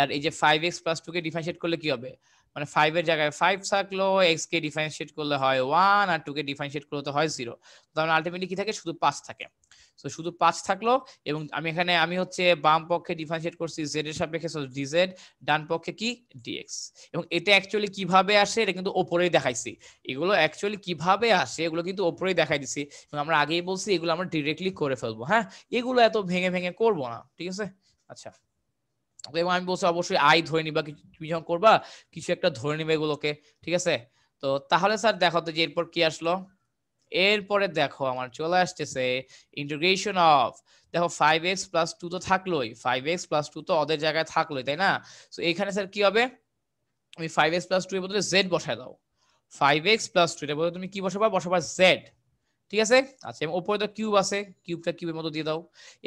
আর এই যে 5x plus 2 কে ডিফারেন্সিয়েট করলে কি হবে? মানে 5 এর জায়গায় 5 থাকলো, x কে ডিফারেন্সিয়েট করলে হয় 1, আর 2 কে ডিফারেন্সিয়েট করলে তো হয় 0। তাহলে আলটিমেটলি কি থাকে? শুধু 5 থাকে। সো শুধু 5 থাকলো, এবং আমি হচ্ছে বাম পক্ষে ডিফারেন্সিয়েট করছি z এর সাপেক্ষে, সো dz, ডান পক্ষে কি dx। এবং এটা অ্যাকচুয়ালি কিভাবে আসে এটা কিন্তু উপরেই দেখাইছি। এগুলো অ্যাকচুয়ালি কিভাবে আসে এগুলো কিন্তু উপরেই দেখাই দিছি, এবং আমরা আগেই বলছি এগুলো আমরা ডিরেক্টলি করে ফেলবো। হ্যাঁ, এগুলো এত ভেঙে ভেঙে করব না। ঠিক আছে, আচ্ছা, এবং আমি বলছি অবশ্যই আই ধরে নিবা, তুমি যখন করবা কিছু একটা ধরে নিবে এগুলোকে। ঠিক আছে, তো তাহলে স্যার দেখো তো যে এরপর কি আসলো। এরপরে দেখো আমার চলে আসতেছে ইন্টিগ্রেশন অফ, দেখো 5x plus 2 তো থাকলোই, 5x plus 2 তো ওদের জায়গায় থাকলোই, তাই না? তো এখানে স্যার কি হবে? তুমি 5x plus 2 এর বদলে z বসায় দাও। 5x plus 2 এর বদলে তুমি কি বসাবা z। ঠিক আছে, আচ্ছা, এবং উপরে তো কিউব আছে, কিউবটা কিউবের মতো দিয়ে দাও।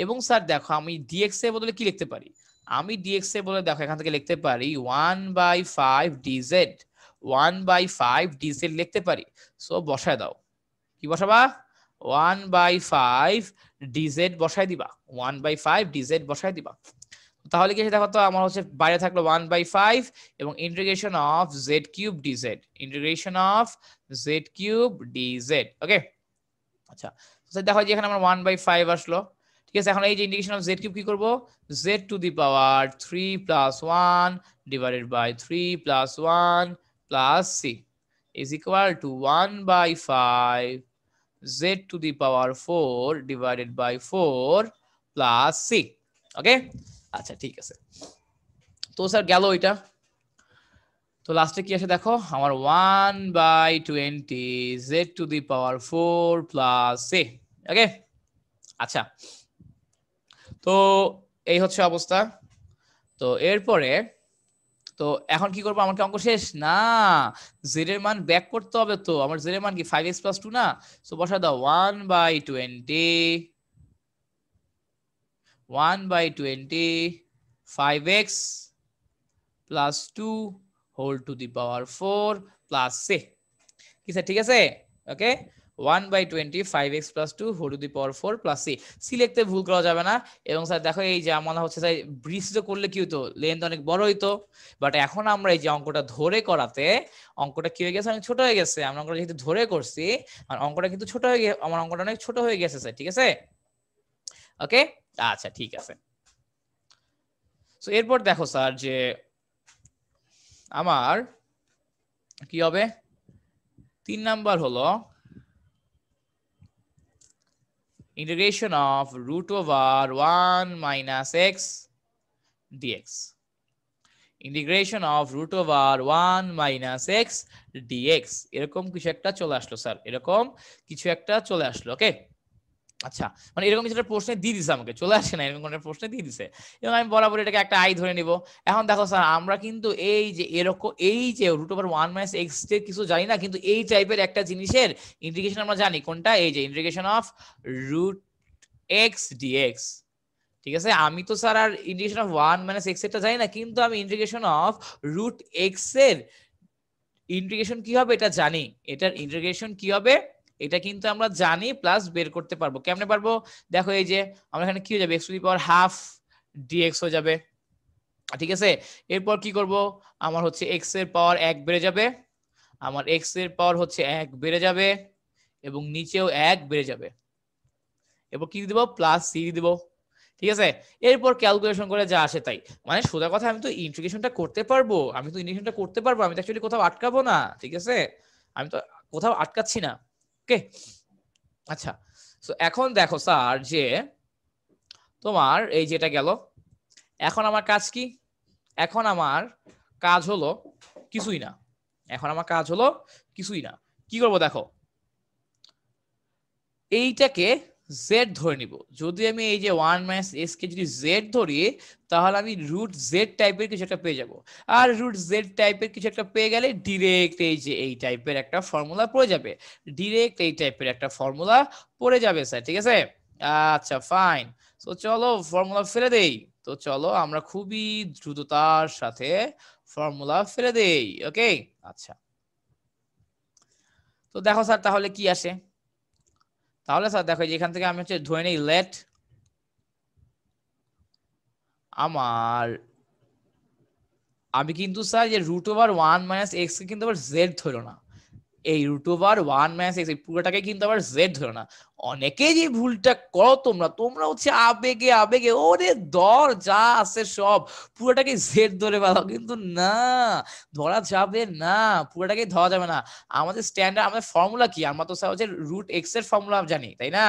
এবং স্যার দেখো আমি dx এর বদলে কি লিখতে পারি? আমি ডিএক্স এ বলে দেখো এখান থেকে লিখতে পারি 1/5 ডিজেড, 1/5 ডিজেড লিখতে পারি। সো বসায় দাও, কি বসাবা? 1/5 ডিজেড বসায় দিবা, 1/5 ডিজেড বসায় দিবা। তাহলে কি দেখো তো আমার হচ্ছে বাইরে থাকলো 1/5 এবং integration of z cube dz, integration of z cube dz. Okay, আচ্ছা দেখো যে এখানে আমার 1/5 আসলো। ঠিক আছে, এখন এই যে ইন্টিগ্রেশন অফ জেড কিউব কি করব? Z to the power 3 plus 1 divided by 3 plus 1 plus C is equal to 1/5 z to the power 4 divided by 4 plus C. Okay, আচ্ছা ঠিক আছে। তো স্যার গেল ওইটা। তো লাস্টে কি আসে দেখো, আমার 1/20 z to the power 4 plus C. Okay, আচ্ছা তো এই হচ্ছে অবস্থা। তো এরপরে তো এখন কি করবো? আমাকে অঙ্ক শেষ না, জেড এর মান ব্যাক করতে হবে। তো আমার জেড এর মান কি 5x + 2 না? সো বসা দাও 1/20 5x + 2 whole to the power 4 plus C. কি স্যার ঠিক আছে? Okay, 1/20 5x + 2 whole to the power 4 plus C. C লিখতে ভুল করা যাবে না। এবং স্যার দেখো এই যে আমার হচ্ছে স্যার ব্রিজটা করলে কি হতো, লেন্থ অনেক বড় হইতো, বাট এখন আমরা এই যে অঙ্কটা ধরে করাতে অঙ্কটা কি হয়ে গেছে, অনেক ছোট হয়ে গেছে। আমরা অঙ্কটা যেহেতু ধরে করছি আর অঙ্কটা কিন্তু ছোট হয়ে গেছে, আমার অঙ্কটা অনেক ছোট হয়ে গেছে স্যার। ঠিক আছে, ওকে, আচ্ছা ঠিক আছে। সো এরপর দেখো স্যার যে আমার কি হবে, 3 নাম্বার হলো integration of √1 - x dx, integration of √1 - x dx এরকম কিছু একটা চলে আসলো স্যার, এরকম কিছু একটা চলে আসলো। ওকে, আচ্ছা মানে এরকম কিছু একটা প্রশ্নে দিয়ে দিছে, আমাকে চলে আসে না, এরকম একটা প্রশ্নে দিয়ে দিছে এবং আমি বরাবর এটাকে একটা আই ধরে নিব। এখন দেখো স্যার আমরা কিন্তু এই যে এরকম এই যে √1 - x এর কিছু জানি না, কিন্তু এই টাইপের একটা জিনিসের ইন্টিগ্রেশন আমরা জানি। কোনটা? এই যে ইন্টিগ্রেশন অফ √x dx। ঠিক আছে, আমি তো স্যার আর ইন্টিগ্রেশন অফ 1 - x এটা জানি না, কিন্তু আমি ইন্টিগ্রেশন অফ √x এর ইন্টিগ্রেশন কি হবে এটা জানি। এটার ইন্টিগ্রেশন কি হবে এটা কিন্তু আমরা জানি, প্লাস বের করতে পারবো। কেমনে পারবো? দেখো এই যে আমরা এখানে কি হয়ে যাবে, x to the power half dx হয়ে যাবে। ঠিক আছে, এরপর কি করব, আমার হচ্ছে x এর পাওয়ার 1 বেড়ে যাবে, আমার x এর পাওয়ার হচ্ছে 1 বেড়ে যাবে এবং নিচেও 1 বেড়ে যাবে। এরপর কি দিব? প্লাস সি দিব। ঠিক আছে, এরপর ক্যালকুলেশন করে যা আসে তাই। মানে সোজা কথা আমি তো ইন্টিগ্রেশনটা করতে পারবো, আমি তো ইন্টিগ্রেশনটা করতে পারবো, আমি তো অ্যাকচুয়ালি কোথাও আটকাবো না। ঠিক আছে, আমি তো কোথাও আটকাচ্ছি না। ওকে, আচ্ছা সো এখন দেখো স্যার যে তোমার এই যেটা গেল, এখন আমার কাজ কি? এখন আমার কাজ হলো কিছুই না, এখন আমার কাজ হলো কিছুই না। কি করবো দেখো, এইটাকে জেড ধরে নিব। যদি আমি এই যে 1 - x কে যদি জেড ধরি, তাহলে আমি √z টাইপের কিছু একটা পেয়ে যাব। আর √z টাইপের কিছু একটা পেয়ে গেলে ডিরেক্ট এই যে এই টাইপের একটা ফর্মুলা পড়ে যাবে, ডিরেক্ট এই টাইপের একটা ফর্মুলা পড়ে যাবে স্যার। ঠিক আছে, আচ্ছা ফাইন। তো চলো ফর্মুলা ফেলে দেই। তো চলো আমরা খুবই দ্রুততার সাথে ফর্মুলা ফেলে দেই। ওকে, আচ্ছা তো দেখো স্যার তাহলে কি আসে। তাহলে স্যার দেখো যে এখান থেকে আমি হচ্ছে ধরে নেই লেট আমার, আমি কিন্তু স্যার যে √1 - x কে কিন্তু আবার জেড ধরো না, এই √1 - x এই পুরোটাকে কিন্তু আবার জেড ধরো না। অনেকেই যে ভুলটা করো তোমরা, তোমরা হচ্ছে আবেগে আবেগে ওরে ধর যা আছে সব পুরোটাকে জেড ধরে ফেলো, কিন্তু না, ধরা যাবে না, পুরোটাকে ধরা যাবে না। আমাদের স্ট্যান্ডার্ড, আমাদের ফর্মুলা কি? আমরা তো স্যার হচ্ছে √x এর ফর্মুলা জানি, তাই না?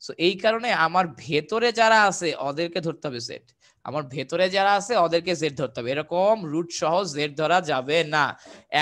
সো এই কারণে আমার ভেতরে যারা আছে ওদেরকে ধরতে হবে জেড, আমার ভেতরে যারা আছে ওদেরকে জেড ধরতে হবে, এরকম রুট সহ জেড ধরা যাবে না।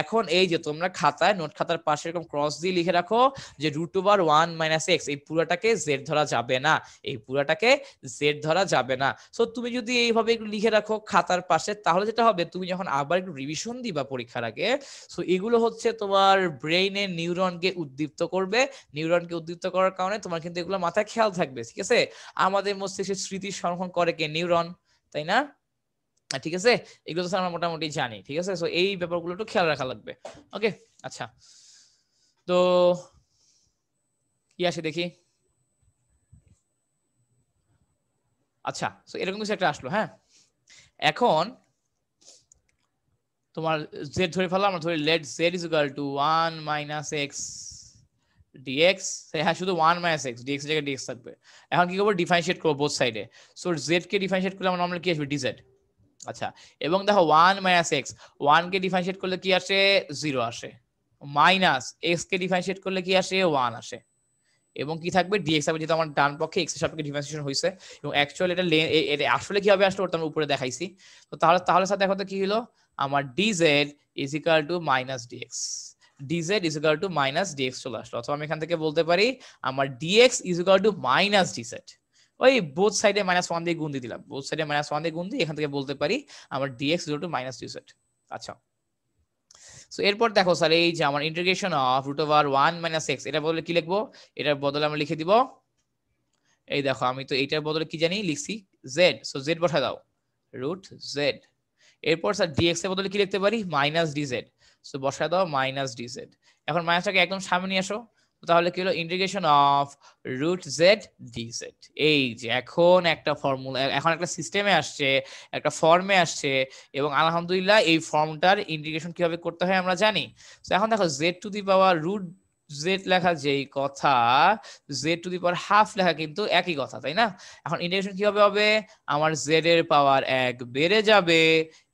এখন এই যে তোমরা খাতায় নোট খাতার পাশে এরকম ক্রস দিয়ে লিখে রাখো যে √1 - x এই পুরোটাকে জেড ধরা যাবে না, এই পুরোটাকে জেড ধরা যাবে না। সো তুমি যদি এইভাবে একটু লিখে রাখো খাতার পাশে, তাহলে যেটা হবে তুমি যখন আবার একটু রিভিশন দিবা পরীক্ষার আগে, সো এগুলো হচ্ছে তোমার ব্রেইনের নিউরনকে উদ্দীপ্ত করবে, নিউরনকে উদ্দীপ্ত করার কারণে তোমার কিন্তু এগুলো মাথায় খেয়াল থাকবে। ঠিক আছে, আমাদের মস্তিষ্কের স্মৃতি সংরক্ষণ করে কে? নিউরন, তাই না? ঠিক আছে, এগুলো তো আমরা মোটামুটি জানি। ঠিক আছে, সো এই ব্যাপারগুলো একটু খেয়াল রাখা লাগবে। ওকে, আচ্ছা তো কি আসে দেখি। আচ্ছা, সো এরকম কিছু একটা আসলো। হ্যাঁ, এখন তোমার জেড ধরে ফেলো, আমরা ধরি let Z is equal to 1 minus X dx. হ্যাঁ, শুধু 1 মাইনাস এক্স, ডিএক্স এর জায়গায় ডিএক্স থাকবে। এখন কি করবো, ডিফারেন্সিয়েট করবো বোথ সাইডে। সো জেড কে ডিফারেন্সিয়েট করলে আমরা নরমালি কি আসবে, ডিজেড। আচ্ছা, এবং দেখো 1 মাইনাস এক্স, 1 কে ডিফারেন্সিয়েট করলে কি আসে, 0 আসে। মাইনাস এক্স কে ডিফারেন্সিয়েট করলে কি আসে, 1 আসে। এবং কি থাকবে, ডিএক্স হবে, যেহেতু আমার ডান পক্ষে এক্স এর সাপেক্ষে ডিফারেন্সিয়েশন হয়েছে, এবং অ্যাকচুয়ালি এটা আসলে কিভাবে আসলে ওটা আমি উপরে দেখাইছি। তো তাহলে তাহলে সাথে দেখো তো কি হলো, আমার dz is equal to minus dx, dz is equal to minus dx চলে আসলো। অথবা আমি এখান থেকে বলতে পারি আমার dx is equal to minus dz. ওই বোথ সাইডে -1 দিয়ে গুণ দিয়ে দিলাম, বোথ সাইডে -1 দিয়ে গুণ দিয়ে এখান থেকে বলতে পারি আমার dx is equal to minus dz. আচ্ছা, সো এরপর দেখো স্যার, এই যে আমার integration of root over 1 minus X, এটা বদলে কি লিখবো, এটার বদলে আমরা লিখে দিব, এই দেখো আমি তো এইটার বদলে কি জানি লিখছি, জেড। সো জেড বসা দাও, রুট জেড। এরপর স্যার ডিএক্স এর বদলে কি লিখতে পারি, মাইনাস ডিজেড। সো বসা দাও মাইনাস ডিজেড। এখন মাইনাসটাকে একদম সামনে নিয়ে আসো, তাহলে কি হলো, integration of root Z dz. এই যে এখন একটা ফর্মুলা, এখন একটা সিস্টেমে আসছে, একটা ফর্মে আসছে, এবং আলহামদুলিল্লাহ এই ফর্মটার ইন্টিগ্রেশন কিভাবে করতে হয় আমরা জানি। তো এখন দেখো Z to the power root Z লেখা যেই কথা, Z to the power half লেখা কিন্তু একই কথা, তাই না? এখন ইন্টিগ্রেশন কিভাবে হবে, আমার জেড এর পাওয়ার 1 বেড়ে যাবে,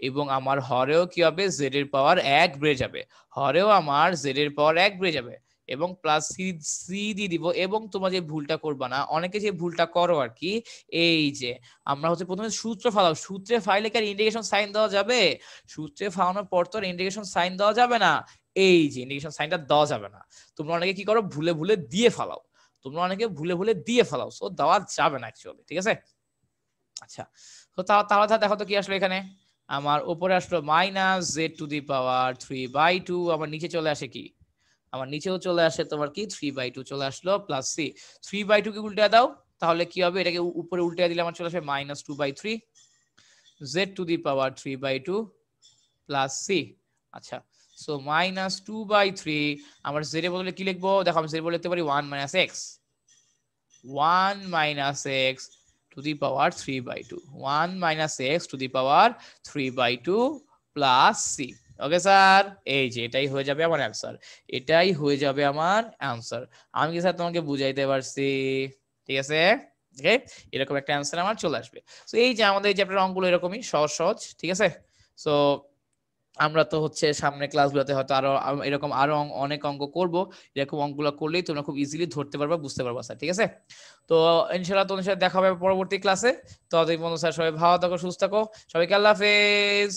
এবং আমার হরেও কি হবে, জেড এর পাওয়ার 1 বেড়ে যাবে, হরেও আমার জেড এর পাওয়ার 1 বেড়ে যাবে, এবং প্লাস সি সি দিয়ে দিব। এবং তোমরা যে ভুলটা করবা না, অনেকে যে ভুলটা করো আর কি, এই যে আমরা হচ্ছে প্রথমে সূত্র ফালাও, সূত্রে ফাইলে কি ইন্টিগ্রেশন সাইন দেওয়া যাবে? সূত্রে ফালানোর পর তো ইন্টিগ্রেশন সাইন দেওয়া যাবে না, এই যে ইন্টিগ্রেশন সাইনটা দেওয়া যাবে না। তোমরা অনেকে কি করো, ভুলে ভুলে দিয়ে ফালাও, তোমরা অনেকে ভুলে ভুলে দিয়ে ফালাও, সো দেওয়া যাবে না অ্যাকচুয়ালি। ঠিক আছে, আচ্ছা তো তাহলে দেখো তো কি আসলো, এখানে আমার উপরে আসলো minus Z to the power 3/2, আমার নিচে চলে আসে কি, আমার নিচেও চলে আসে তোমার কি 3/2 চলে আসলো, প্লাস সি। 3/2 কে উল্টে দাও, তাহলে কি হবে, এটাকে উপরে উল্টে দিলে আমার চলে আসবে -2/3 Z to the power 3/2 plus C. আচ্ছা, সো -2/3, আমার জেড এর বদলে কি লিখবো, দেখো আমি জেড বলে লিখতে পারি 1 minus X, 1 minus X to the power 3/2, 1 minus X to the power 3/2 plus C. Okay sir, এই যে এটাই হয়ে যাবে আমার অ্যান্সার, এটাই হয়ে যাবে আমার অ্যান্সার। আমি কি স্যার তোমাকে বুঝাইতে পারছি? ঠিক আছে, ওকে, এরকম একটা অ্যান্সার আমার চলে আসবে। তো এই যে আমাদের এই চ্যাপ্টার অঙ্কগুলো এরকমই সহজ সহজ। ঠিক আছে, সো আমরা তো হচ্ছে সামনে ক্লাসগুলোতে হয়তো আরো এরকম আরো অনেক অঙ্ক করব, এরকম অঙ্কগুলো করলেই তোমরা খুব ইজিলি ধরতে পারবা, বুঝতে পারবা স্যার। ঠিক আছে, তো ইনশাআল্লাহ তোমাদের সাথে দেখা হবে পরবর্তী ক্লাসে। ততদিন পর্যন্ত স্যার সবাই ভালো থাকো, সুস্থ থাকো, সবাইকে আল্লাহ হাফেজ।